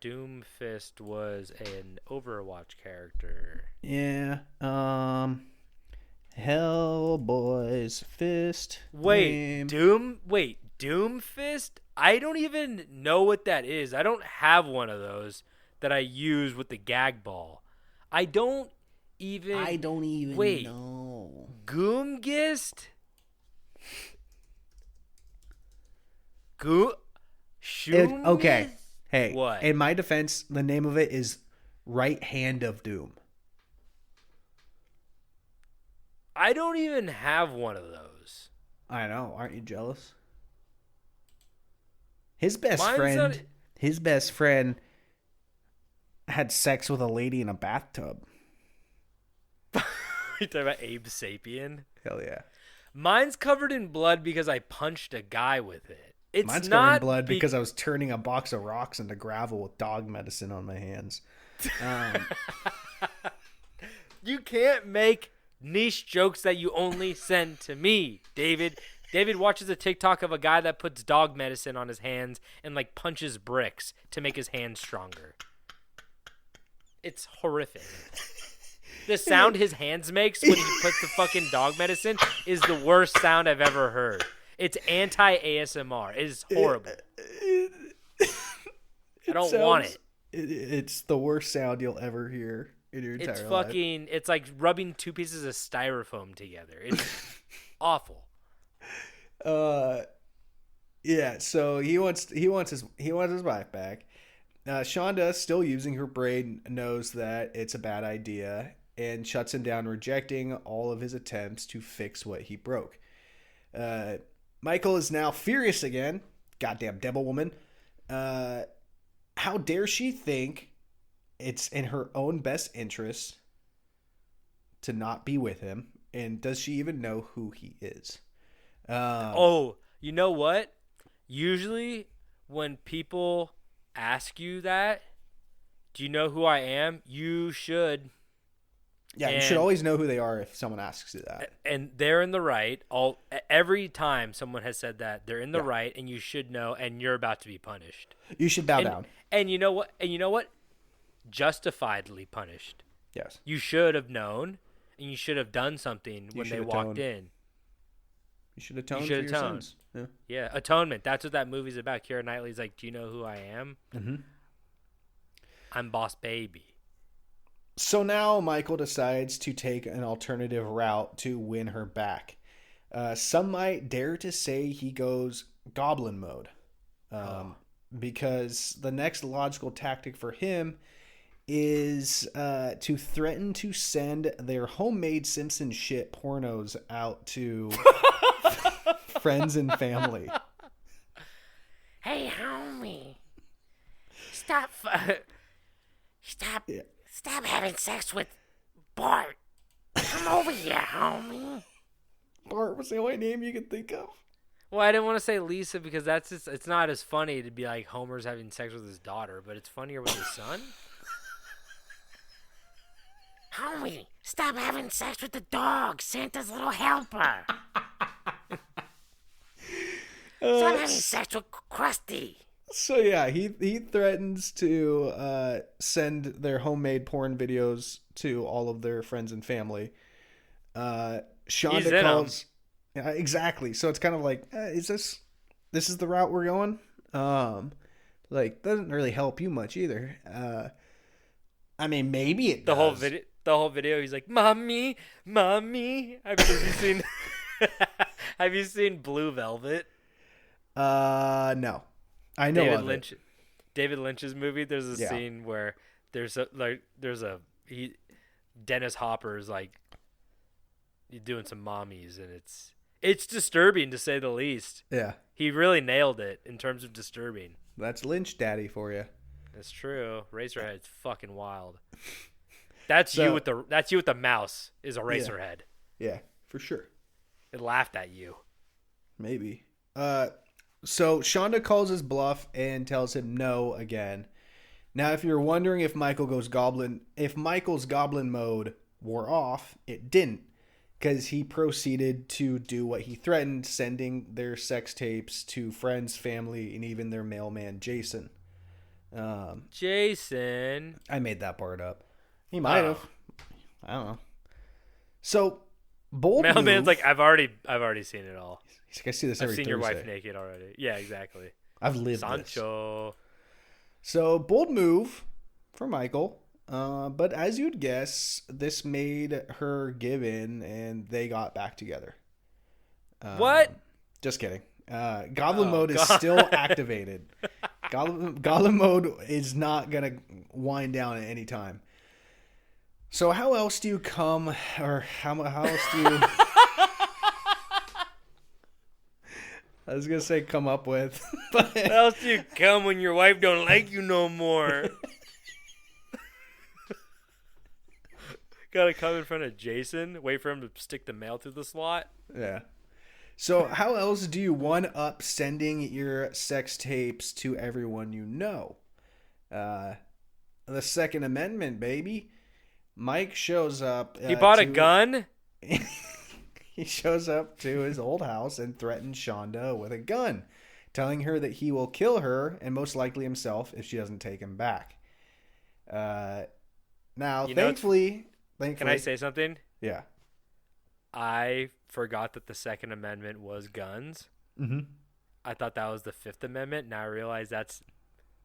Doomfist was an Overwatch character. Yeah. Hellboy's fist. Wait, Doomfist? I don't even know what that is. I don't have one of those that I use with the gag ball. I don't even know. Goomgist? Okay. Hey, what? In my defense, the name of it is Right Hand of Doom. I don't even have one of those. I know. Aren't you jealous? His best friend had sex with a lady in a bathtub. You talking about Abe Sapien? Hell yeah. Mine's covered in blood because I punched a guy with it. Mine's covered in blood because I was turning a box of rocks into gravel with dog medicine on my hands. You can't make niche jokes that you only send to me, David. David watches a TikTok of a guy that puts dog medicine on his hands and like punches bricks to make his hands stronger. It's horrific. The sound his hands makes when he puts the fucking dog medicine is the worst sound I've ever heard. It's anti-ASMR. It is horrible. I don't want it. It's the worst sound you'll ever hear in your entire life. It's like rubbing two pieces of styrofoam together. It's awful. Yeah, so he wants his wife back. Schanda, still using her brain, knows that it's a bad idea and shuts him down, rejecting all of his attempts to fix what he broke. Michael is now furious again. Goddamn devil woman. How dare she think it's in her own best interest to not be with him? And does she even know who he is? You know what? Usually when people ask you that, do you know who I am? You should. Yeah, you should always know who they are if someone asks you that. And they're in the right. Every time someone has said that, they're in the right, and you should know, and you're about to be punished. You should bow down. And you know what? Justifiedly punished. Yes. You should have known, and you should have done something when they walked in. You should atone for your sins. Yeah, atonement. That's what that movie's about. Keira Knightley's like, do you know who I am? Mm-hmm. I'm Boss Baby. So now Michael decides to take an alternative route to win her back. Some might dare to say he goes goblin mode. Because the next logical tactic for him is to threaten to send their homemade Simpson shit pornos out to friends and family. Hey, homie. Stop having sex with Bart. Come over here, homie. Bart was the only name you could think of. Well, I didn't want to say Lisa because it's not as funny to be like Homer's having sex with his daughter, but it's funnier with his son. Homie, stop having sex with the dog, Santa's little helper. Stop having sex with Krusty. So yeah, he threatens to send their homemade porn videos to all of their friends and family. Schanda calls. Yeah, exactly. So it's kind of like, is this is the route we're going? Like, doesn't really help you much either. I mean, maybe it The does. the whole video, he's like, "Mommy, mommy." Have you seen? Have you seen Blue Velvet? No. I know of it. David Lynch's movie. There's a scene where there's Dennis Hopper's like doing some mommies, and it's disturbing to say the least. Yeah. He really nailed it in terms of disturbing. That's Lynch Daddy for you. That's true. Razorhead's fucking wild. That's you with the mouse is a Razorhead. Yeah, for sure. It laughed at you. Maybe. So Schanda calls his bluff and tells him no again. Now, if you're wondering if Michael's goblin mode wore off, it didn't, because he proceeded to do what he threatened, sending their sex tapes to friends, family, and even their mailman, Jason. Jason. I made that part up. He might have. I don't know. So, bold Mailman's move. like, I've already seen it all. I see this every I've seen Thursday. your wife naked already. Yeah, exactly. I've lived Sancho. this. So, bold move for Michael. But as you'd guess, this made her give in, and they got back together. What? Just kidding. Goblin mode is still activated. Goblin mode is not going to wind down at any time. So how else do you come, or how else do you... I was going to say come up with. But... How else do you come when your wife don't like you no more? Gotta come in front of Jason, wait for him to stick the mail through the slot. Yeah. So how else do you one-up sending your sex tapes to everyone you know? The Second Amendment, baby. Mike shows up. He bought a gun? He shows up to his old house and threatens Schanda with a gun, telling her that he will kill her and most likely himself if she doesn't take him back. Now, thankfully... Can I say something? Yeah. I forgot that the Second Amendment was guns. Mm-hmm. I thought that was the Fifth Amendment. Now I realize that's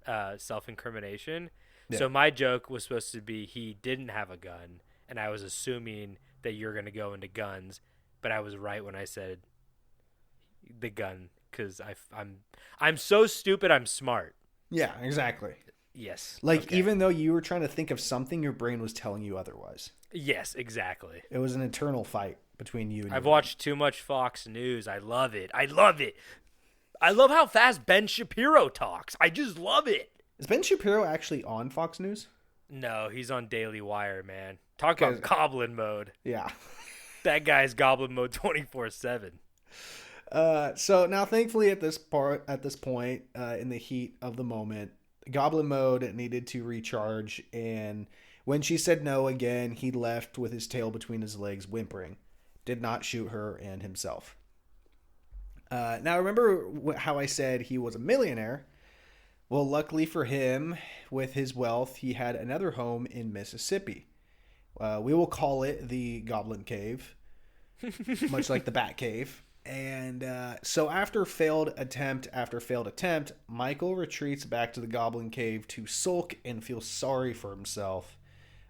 self-incrimination. Yeah. So my joke was supposed to be he didn't have a gun, and I was assuming that you're going to go into guns, but I was right when I said the gun because I'm so stupid. I'm smart. Yeah, exactly. Yes. Like, okay. even though you were trying to think of something, your brain was telling you otherwise. Yes, exactly. It was an eternal fight between you and I've your watched too much Fox News. I love it. I love it. I love how fast Ben Shapiro talks. I just love it. Is Ben Shapiro actually on Fox News? No, he's on Daily Wire, man. Talk about Goblin mode. Yeah. That guy's Goblin mode 24/7. So now, thankfully, at this point, in the heat of the moment, Goblin mode needed to recharge, and when she said no again, he left with his tail between his legs, whimpering. Did not shoot her and himself. Now, remember how I said he was a millionaire? Well, luckily for him, with his wealth, he had another home in Mississippi. We will call it the Goblin Cave, much like the Bat Cave. And so after failed attempt, Michael retreats back to the Goblin Cave to sulk and feel sorry for himself.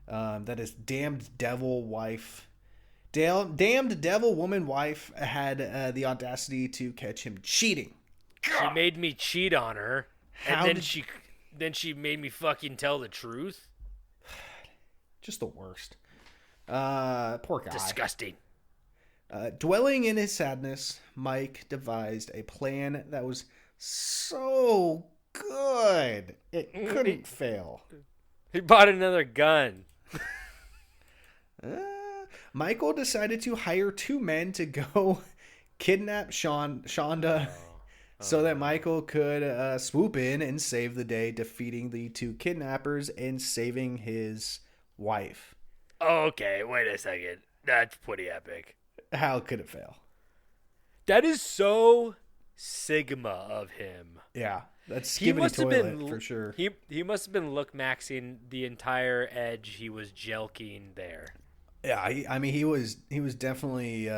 That his damned devil woman wife had the audacity to catch him cheating. She made me cheat on her, How and did then she made me fucking tell the truth. Just the worst. Poor guy. Disgusting. Dwelling in his sadness, Mike devised a plan that was so good it couldn't fail. He bought another gun. Michael decided to hire 2 men to go kidnap Schanda so that Michael could swoop in and save the day, defeating the 2 kidnappers and saving his wife. Okay, wait a second. That's pretty epic. How could it fail? That is so Sigma of him. Yeah, that's He skibbity must have toilet been for sure. He must have been look maxing the entire edge he was jelking there. Yeah, he was definitely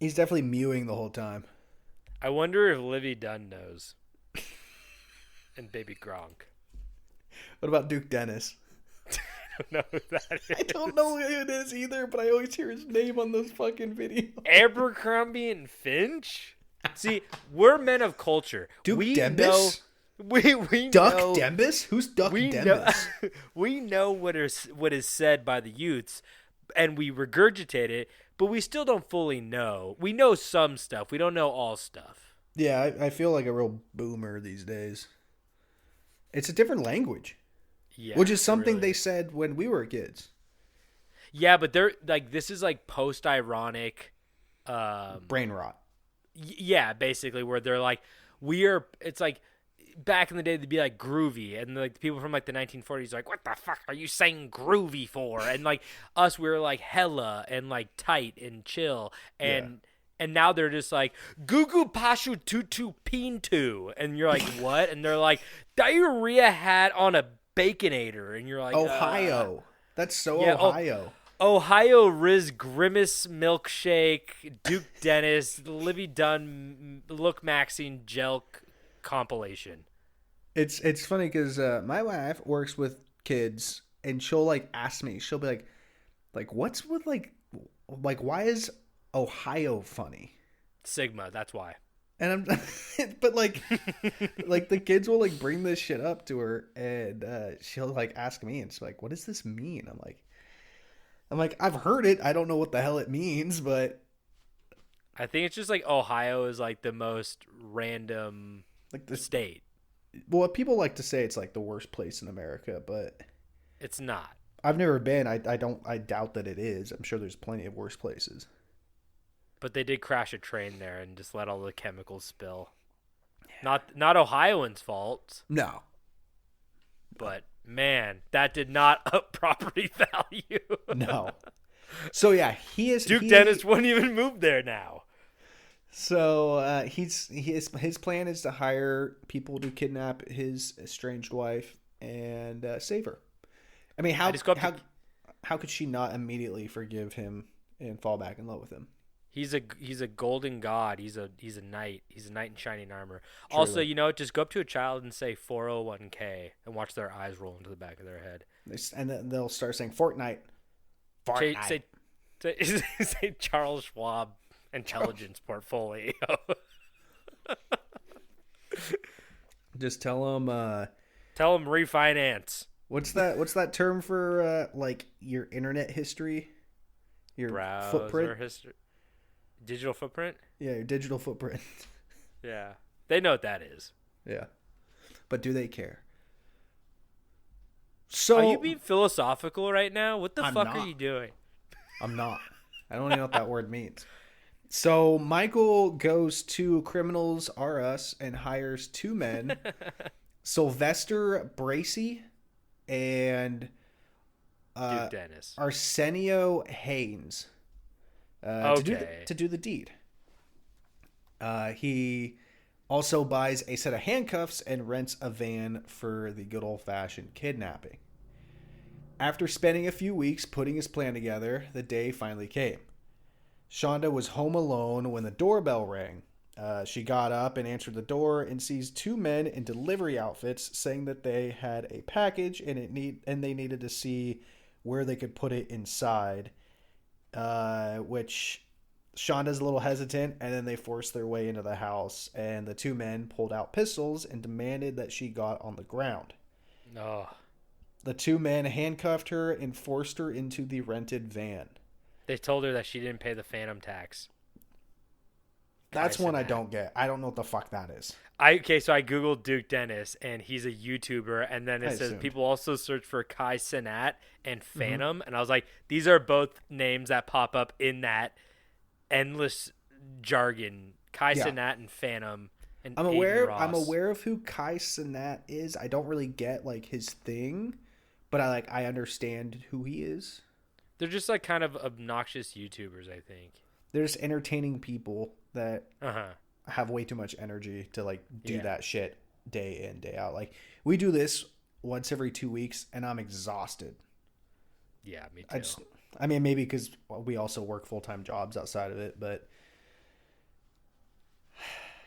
he's definitely mewing the whole time. I wonder if Livy Dunn knows. And Baby Gronk. What about Duke Dennis? I don't know who that is. I don't know who it is either, but I always hear his name on those fucking videos. Abercrombie and Finch? See, we're men of culture. Duke we Dembus? Know, we Duck know, Dembus? Who's Duck we Dembus? know, we know what is said by the youths, and we regurgitate it, but we still don't fully know. We know some stuff. We don't know all stuff. Yeah, I feel like a real boomer these days. It's a different language. Yeah, which is something really. they said when we were kids. Yeah, but they're like, this is like post-ironic. Brain rot. Yeah, basically, where they're like, it's like, back in the day, they'd be like groovy, and like the people from like the 1940s are like, what the fuck are you saying groovy for? And like us, we were like hella and like tight and chill, and now they're just like gugu pashu tutu pintu, and you're like, what? And they're like, diarrhea hat on a baconator, and you're like, Ohio. That's so yeah, Ohio. Ohio Riz Grimace Milkshake, Duke Dennis, Livy Dunn, Look Maxine Jelk compilation. It's funny because my wife works with kids, and she'll like ask me. She'll be like what's with like why is Ohio funny? Sigma, that's why. And I'm, but like the kids will like bring this shit up to her, and she'll like ask me, and she's like, "What does this mean?" I'm like, I've heard it. I don't know what the hell it means, but I think it's just like Ohio is like the most random like the state. Well, people like to say it's like the worst place in America, but It's not. I've never been. I doubt that it is. I'm sure there's plenty of worse places. But they did crash a train there and just let all the chemicals spill. Yeah. Not Ohioans' fault. No. But man, that did not up property value. No. So yeah, Duke Dennis wouldn't even move there now. So his plan is to hire people to kidnap his estranged wife and save her. I mean, how could she not immediately forgive him and fall back in love with him? He's a golden god. He's a knight. He's a knight in shining armor. Truly. Also, just go up to a child and say 401k and watch their eyes roll into the back of their head. And then they'll start saying Fortnite. Say Charles Schwab intelligence portfolio. Just tell them. Tell them refinance. What's that term for like your internet history? Your Browser footprint? history. Digital footprint? Yeah, your digital footprint. Yeah. They know what that is. Yeah. But do they care? So Are you being philosophical right now? What the fuck not. are you doing? I'm not. I don't even know what that word means. So Michael goes to Criminals R Us and hires two men, Sylvester Bracey and Duke Dennis. Arsenio Haynes. To do the deed. He also buys a set of handcuffs and rents a van for the good old-fashioned kidnapping. After spending a few weeks putting his plan together, the day finally came. Schanda was home alone when the doorbell rang. She got up and answered the door and sees two men in delivery outfits saying that they had a package and they needed to see where they could put it inside. Which Shonda's a little hesitant, and then they forced their way into the house, and the two men pulled out pistols and demanded that she got on the ground. Oh. The two men handcuffed her and forced her into the rented van. They told her that she didn't pay the phantom tax. That's one I don't get. I don't know what the fuck that is. So I googled Duke Dennis, and he's a YouTuber, and then it says people also search for Kai Cenat and Phantom, and I was like, these are both names that pop up in that endless jargon. Kai Cenat and Phantom. And I'm Aiden Ross. aware of who Kai Cenat is. I don't really get like his thing, but I understand who he is. They're just like kind of obnoxious YouTubers, I think. They're just entertaining people that have way too much energy to like do that shit day in, day out. Like we do this once every 2 weeks and I'm exhausted. Yeah, me too. I mean, maybe because we also work full-time jobs outside of it, but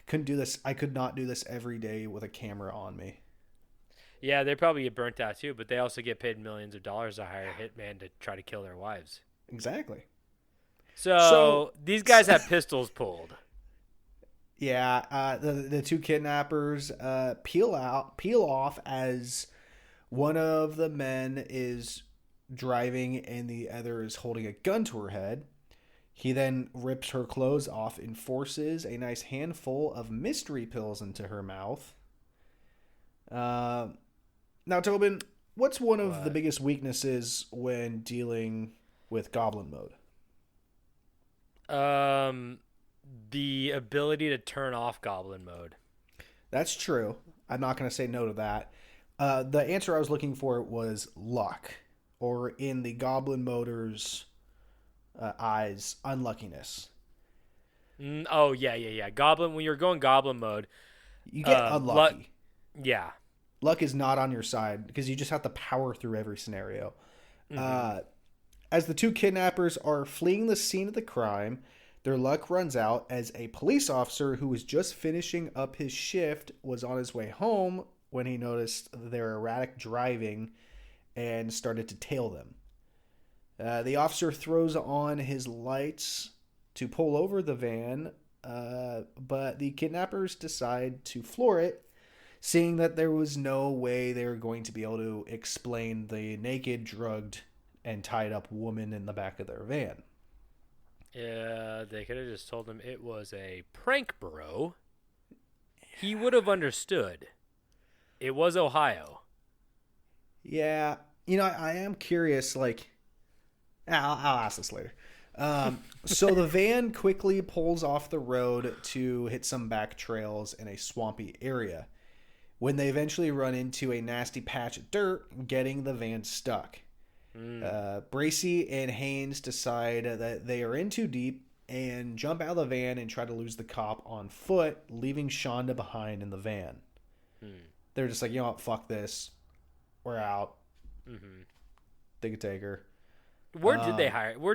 couldn't do this. I could not do this every day with a camera on me. Yeah, they probably get burnt out too, but they also get paid millions of dollars to hire a hitman to try to kill their wives. Exactly. So these guys have pistols pulled. Yeah, the two kidnappers peel off as one of the men is driving and the other is holding a gun to her head. He then rips her clothes off and forces a nice handful of mystery pills into her mouth. Now, Tobin, what's one of the biggest weaknesses when dealing with Goblin mode? The ability to turn off Goblin mode. That's true. I'm not going to say no to that. The answer I was looking for was luck, or in the Goblin moder's eyes, unluckiness. Oh, yeah. Goblin, when you're going Goblin mode, You get unlucky. Yeah. Luck is not on your side because you just have to power through every scenario. As the two kidnappers are fleeing the scene of the crime, their luck runs out as a police officer who was just finishing up his shift was on his way home when he noticed their erratic driving and started to tail them. The officer throws on his lights to pull over the van, but the kidnappers decide to floor it, seeing that there was no way they were going to be able to explain the naked, drugged, and tied up woman in the back of their van. Yeah, they could have just told him it was a prank, bro. He would have understood. It was Ohio. Yeah, I am curious, like, I'll ask this later. So the van quickly pulls off the road to hit some back trails in a swampy area, when they eventually run into a nasty patch of dirt, getting the van stuck. Bracey and Haynes decide that they are in too deep and jump out of the van and try to lose the cop on foot, leaving Schanda behind in the van. They're just like, you know what, fuck this. We're out. They could take her. Where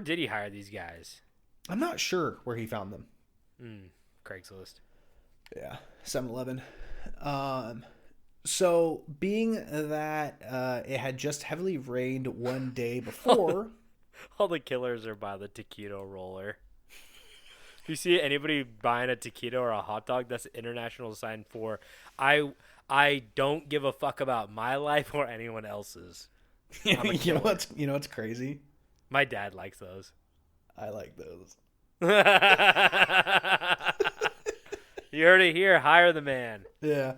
did he hire these guys? I'm not sure where he found them. Craigslist. Yeah, 7-Eleven. So, being that it had just heavily rained one day before... All the killers are by the taquito roller. If you see anybody buying a taquito or a hot dog, that's an international sign for I don't give a fuck about my life or anyone else's. You know what's crazy? My dad likes those. I like those. You heard it here. Hire the man. Yeah.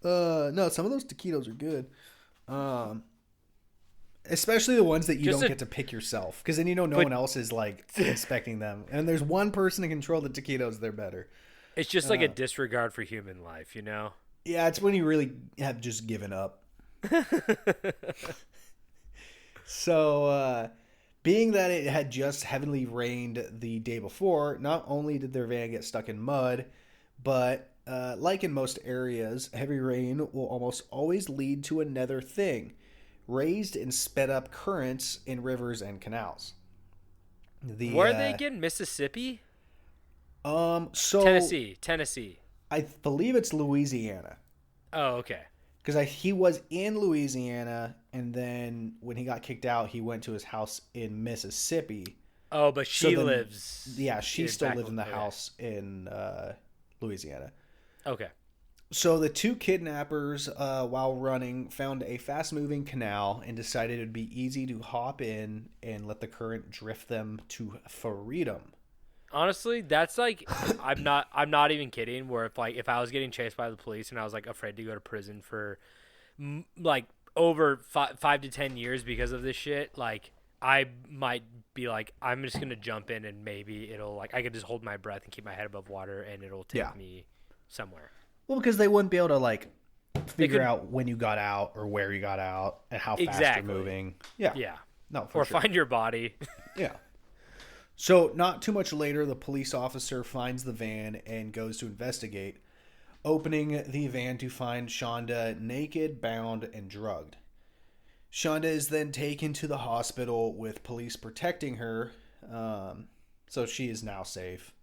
No, some of those taquitos are good. Especially the ones that you don't get to pick yourself. Because then no one else is like inspecting them. And there's one person to control the taquitos, they're better. It's just like a disregard for human life, you know? Yeah, it's when you really have just given up. So, being that it had just heavily rained the day before, not only did their van get stuck in mud, but like in most areas, heavy rain will almost always lead to another thing: raised and sped up currents in rivers and canals. Where are they again? Mississippi? So Tennessee. I believe it's Louisiana. Oh, okay. Because he was in Louisiana, and then when he got kicked out, he went to his house in Mississippi. Oh, but she lives... Yeah, she still lived in the house in Louisiana. Okay. So the two kidnappers, while running, found a fast-moving canal and decided it would be easy to hop in and let the current drift them to freedom. Honestly, that's like I'm not even kidding. Where if I was getting chased by the police and I was like afraid to go to prison for like over 5 to 10 years because of this shit, like I might be like, I'm just gonna jump in and maybe it'll like I could just hold my breath and keep my head above water and it'll take me somewhere. Well, because they wouldn't be able to like figure out when you got out or where you got out and how fast you're moving. Yeah. No, for sure. Find your body. Yeah. So, not too much later, the police officer finds the van and goes to investigate, opening the van to find Schanda naked, bound, and drugged. Schanda is then taken to the hospital with police protecting her, so she is now safe.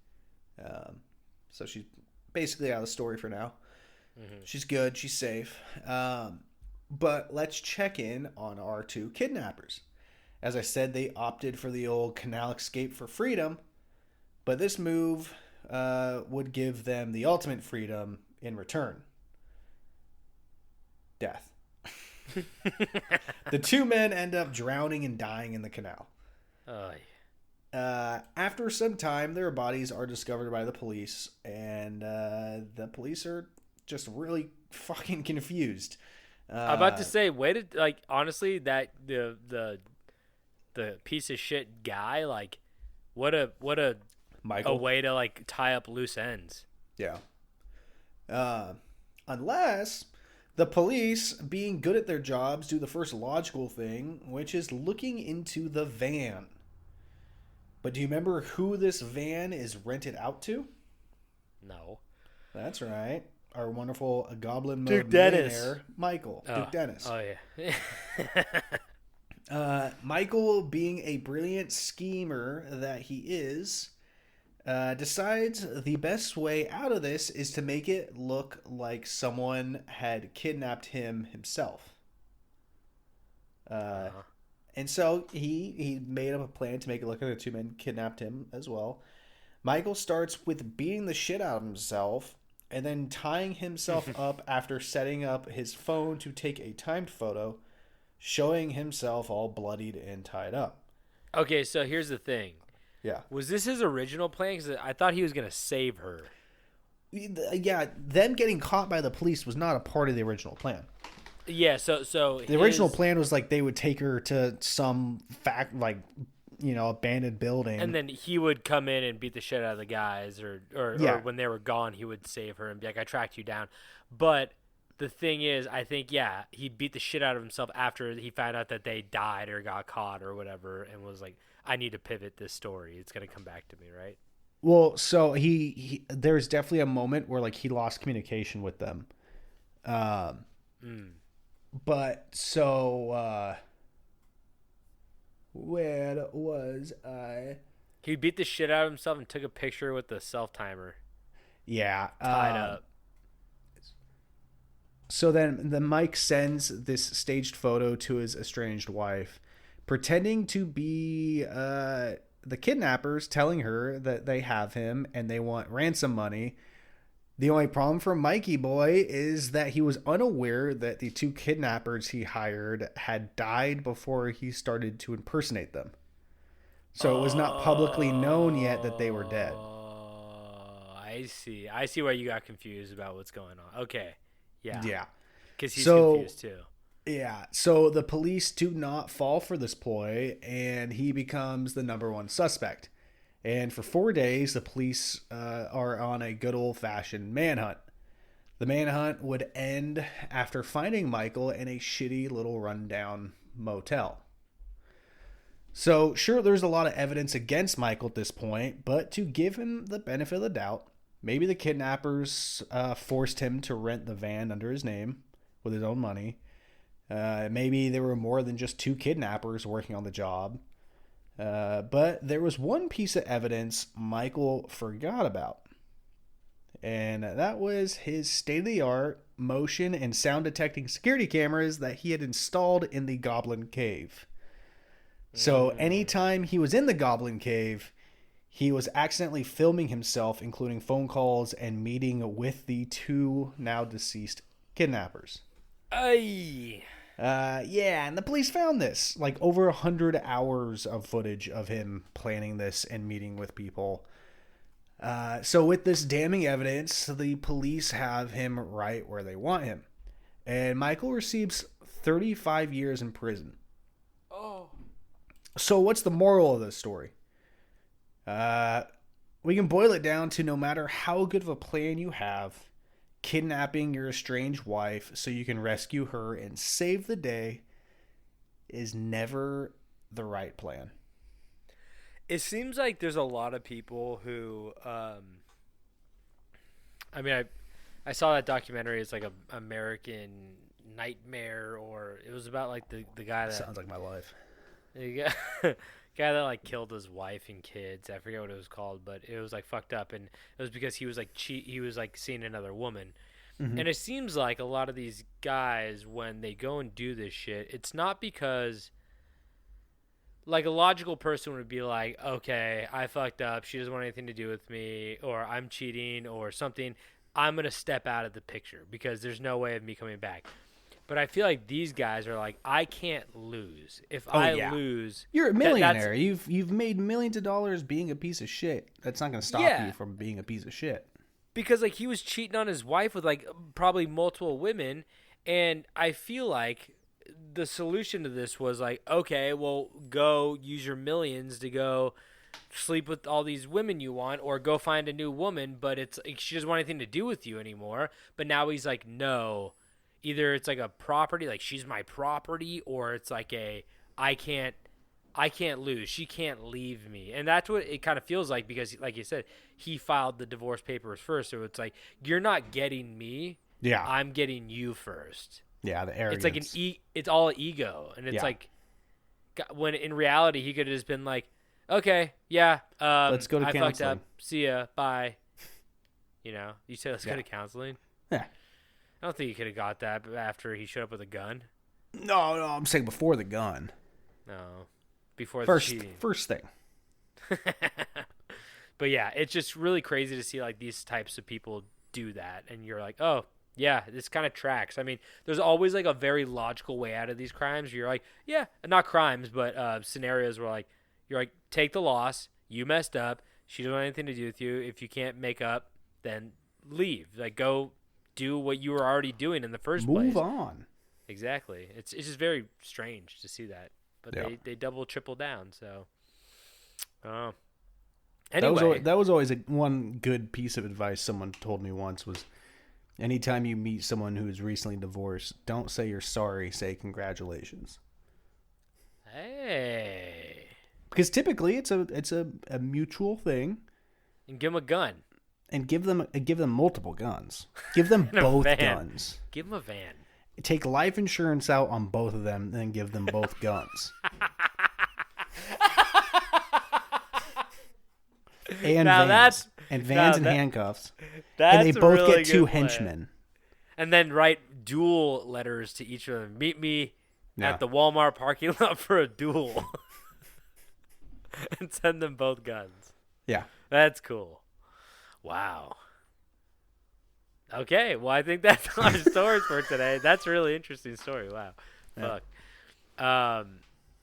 So she's basically out of the story for now. She's good. She's safe. But let's check in on our two kidnappers. As I said, they opted for the old canal escape for freedom, but this move would give them the ultimate freedom in return. Death. The two men end up drowning and dying in the canal. After some time, their bodies are discovered by the police, and the police are just really fucking confused. I'm about to say, honestly, that the piece of shit guy, like, what a Michael. a way to like tie up loose ends. Yeah. Unless the police, being good at their jobs, do the first logical thing, which is looking into the van. But do you remember who this van is rented out to? No. That's right. Our wonderful goblin mode Duke Dennis. millionaire, Michael. Duke Dennis. Oh, yeah. Michael, being a brilliant schemer that he is, decides the best way out of this is to make it look like someone had kidnapped him himself. And so he made up a plan to make it look like the two men kidnapped him as well. Michael starts with beating the shit out of himself and then tying himself up after setting up his phone to take a timed photo, showing himself all bloodied and tied up. Okay, so here's the thing. Yeah. Was this his original plan? Because I thought he was going to save her. Yeah, them getting caught by the police was not a part of the original plan. Yeah, so the original plan was like they would take her to some abandoned building, and then he would come in and beat the shit out of the guys, or when they were gone, he would save her and be like, "I tracked you down." But the thing is, I think he beat the shit out of himself after he found out that they died or got caught or whatever, and was like, "I need to pivot this story. It's gonna come back to me, right?" Well, so he there's definitely a moment where like he lost communication with them. But so where was I? He beat the shit out of himself and took a picture with the self timer. Yeah, tied up. So then Mike sends this staged photo to his estranged wife, pretending to be the kidnappers, telling her that they have him and they want ransom money. The only problem for Mikey boy is that he was unaware that the two kidnappers he hired had died before he started to impersonate them. So it was not publicly known yet that they were dead. Oh, I see. I see why you got confused about what's going on. Okay. Yeah. Yeah. Because he's confused too. Yeah. So the police do not fall for this ploy, and he becomes the number one suspect. And for 4 days, the police are on a good old-fashioned manhunt. The manhunt would end after finding Michael in a shitty little rundown motel. So, sure, there's a lot of evidence against Michael at this point, but to give him the benefit of the doubt, maybe the kidnappers forced him to rent the van under his name with his own money. Maybe there were more than just two kidnappers working on the job. But there was one piece of evidence Michael forgot about. And that was his state-of-the-art motion and sound detecting security cameras that he had installed in the Goblin Cave. So anytime he was in the Goblin Cave, he was accidentally filming himself, including phone calls and meeting with the two now deceased kidnappers. Aye. Yeah, and the police found this, like over 100 hours of footage of him planning this and meeting with people. So with this damning evidence, the police have him right where they want him. And Michael receives 35 years in prison. Oh. So what's the moral of this story? We can boil it down to no matter how good of a plan you have, kidnapping your estranged wife so you can rescue her and save the day is never the right plan. It seems like there's a lot of people who, I saw that documentary. It's like a American Nightmare, or it was about like the guy that Sounds like my life. The guy that like killed his wife and kids. I forget what it was called, but it was like fucked up, and it was because he was like he was like seeing another woman. Mm-hmm. And it seems like a lot of these guys, when they go and do this shit, it's not because, like, a logical person would be like, okay, I fucked up, she doesn't want anything to do with me, or I'm cheating or something, I'm going to step out of the picture because there's no way of me coming back. But I feel like these guys are like, I can't lose. If I lose, you're a millionaire. You've made millions of dollars being a piece of shit. That's not going to stop you from being a piece of shit. Because like he was cheating on his wife with like probably multiple women, and I feel like the solution to this was like, okay, well, go use your millions to go sleep with all these women you want, or go find a new woman, but it's like she doesn't want anything to do with you anymore. But now he's like, no. Either it's like a property, like she's my property, or it's like I can't lose. She can't leave me. And that's what it kind of feels like because, like you said, he filed the divorce papers first. So it's like, you're not getting me. Yeah. I'm getting you first. Yeah, the arrogance. It's like it's all ego. And it's like, when in reality, he could have just been like, okay, yeah. Let's go to I counseling. fucked up. See ya. Bye. You know, you said let's go to counseling. Yeah. I don't think he could have got that after he showed up with a gun. No, I'm saying before the gun. No. Before the cheating. First thing. But yeah, it's just really crazy to see like these types of people do that. And you're like, oh, yeah, this kind of tracks. I mean, there's always like a very logical way out of these crimes. You're like, yeah, not crimes, but scenarios where like, you're like, take the loss. You messed up. She doesn't want anything to do with you. If you can't make up, then leave. Like, go do what you were already doing in the first place. Move on. Exactly. It's just very strange to see that. But they double, triple down. So, anyway. That was always one good piece of advice someone told me once was, anytime you meet someone who is recently divorced, don't say you're sorry, say congratulations. Hey. Because typically it's a mutual thing. And give them a gun. And give them multiple guns. Give them both guns. Give them a van. Take life insurance out on both of them, and then give them both guns. And now vans. And vans and handcuffs. And they both really get two plan. henchmen. And then write duel letters to each of them. Meet me at the Walmart parking lot for a duel. And send them both guns. Yeah. That's cool. Wow. Okay, well, I think that's our stories for today. That's a really interesting story. Wow. Yeah. Fuck.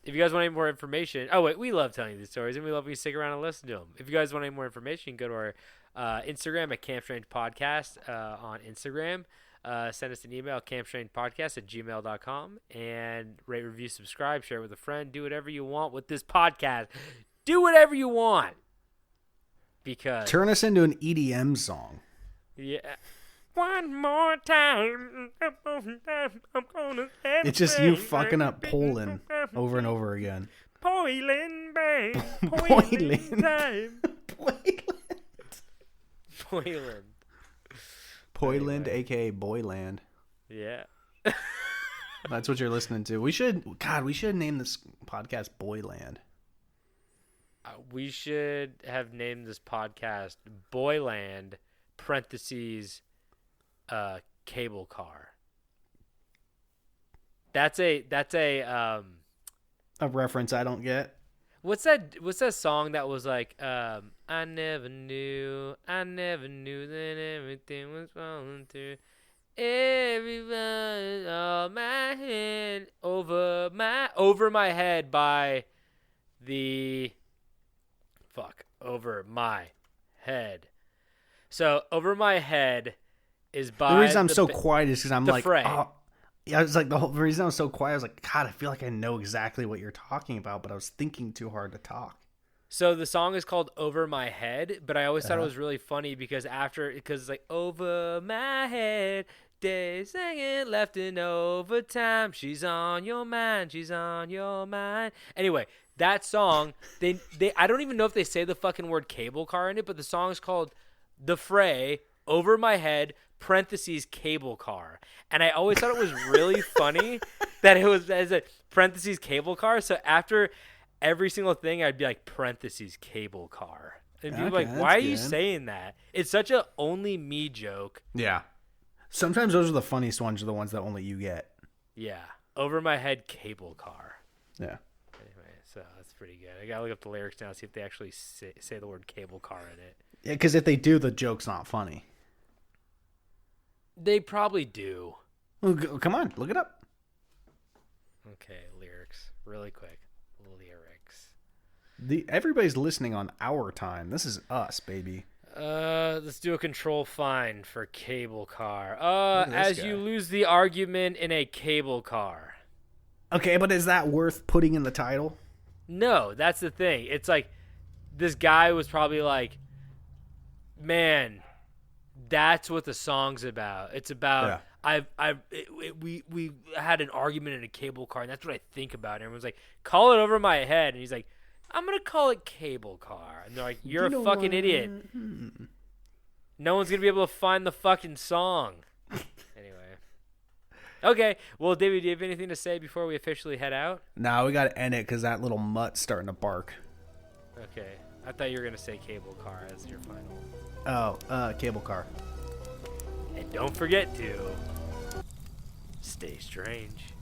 If you guys want any more information, we love telling you these stories, and we love when you stick around and listen to them. If you guys want any more information, you can go to our Instagram at Camp Strange Podcast on Instagram. Send us an email, campstrangepodcast@gmail.com, and rate, review, subscribe, share it with a friend. Do whatever you want with this podcast. Do whatever you want. Because turn us into an EDM song. Yeah. One more time. I'm gonna it's just you fucking up Poland over and over again. Poland, babe. Poland time. Poland. Poland, anyway. A.k.a. Boyland. Yeah. That's what you're listening to. We should name this podcast Boyland. We should have named this podcast Boyland parentheses cable car. That's a reference I don't get. What's that song that was like I never knew that everything was falling through. Everybody on my head over my head by the over my head. So over my head is by the reason I'm so quiet is because I'm like, Fray. oh, yeah, it's like the whole reason I was so quiet. I was like, God, I feel like I know exactly what you're talking about, but I was thinking too hard to talk. So the song is called Over My Head, but I always thought it was really funny because it's like over my head, day second left in overtime. She's on your mind. She's on your mind. Anyway, that song, they I don't even know if they say the fucking word cable car in it, but the song is called The Fray, Over My Head, parentheses cable car. And I always thought it was really funny that it was as a parentheses cable car. So after every single thing, I'd be like parentheses cable car. And people are like, why are you saying that? It's such a only me joke. Yeah. Sometimes those are the funniest ones, are the ones that only you get. Yeah. Over my head cable car. Yeah. Anyway, so that's pretty good. I gotta look up the lyrics now, see if they actually say the word cable car in it. Yeah, because if they do, the joke's not funny. They probably do. Well, come on, look it up. Okay, lyrics. Really quick. Lyrics. Everybody's listening on our time. This is us, baby. Let's do a control find for cable car. As you lose the argument in a cable car. Okay, but is that worth putting in the title? No, that's the thing. It's like this guy was probably like, man, that's what the song's about. It's about we had an argument in a cable car, and that's what I think about. And everyone's like, call it over my head, and he's like, I'm gonna call it cable car. And they're like, you're a fucking idiot. No one's gonna be able to find the fucking song. Anyway. Okay. Well, David, do you have anything to say before we officially head out? Nah, we gotta end it because that little mutt's starting to bark. Okay. I thought you were gonna say cable car as your final. Oh, cable car. And don't forget to stay strange.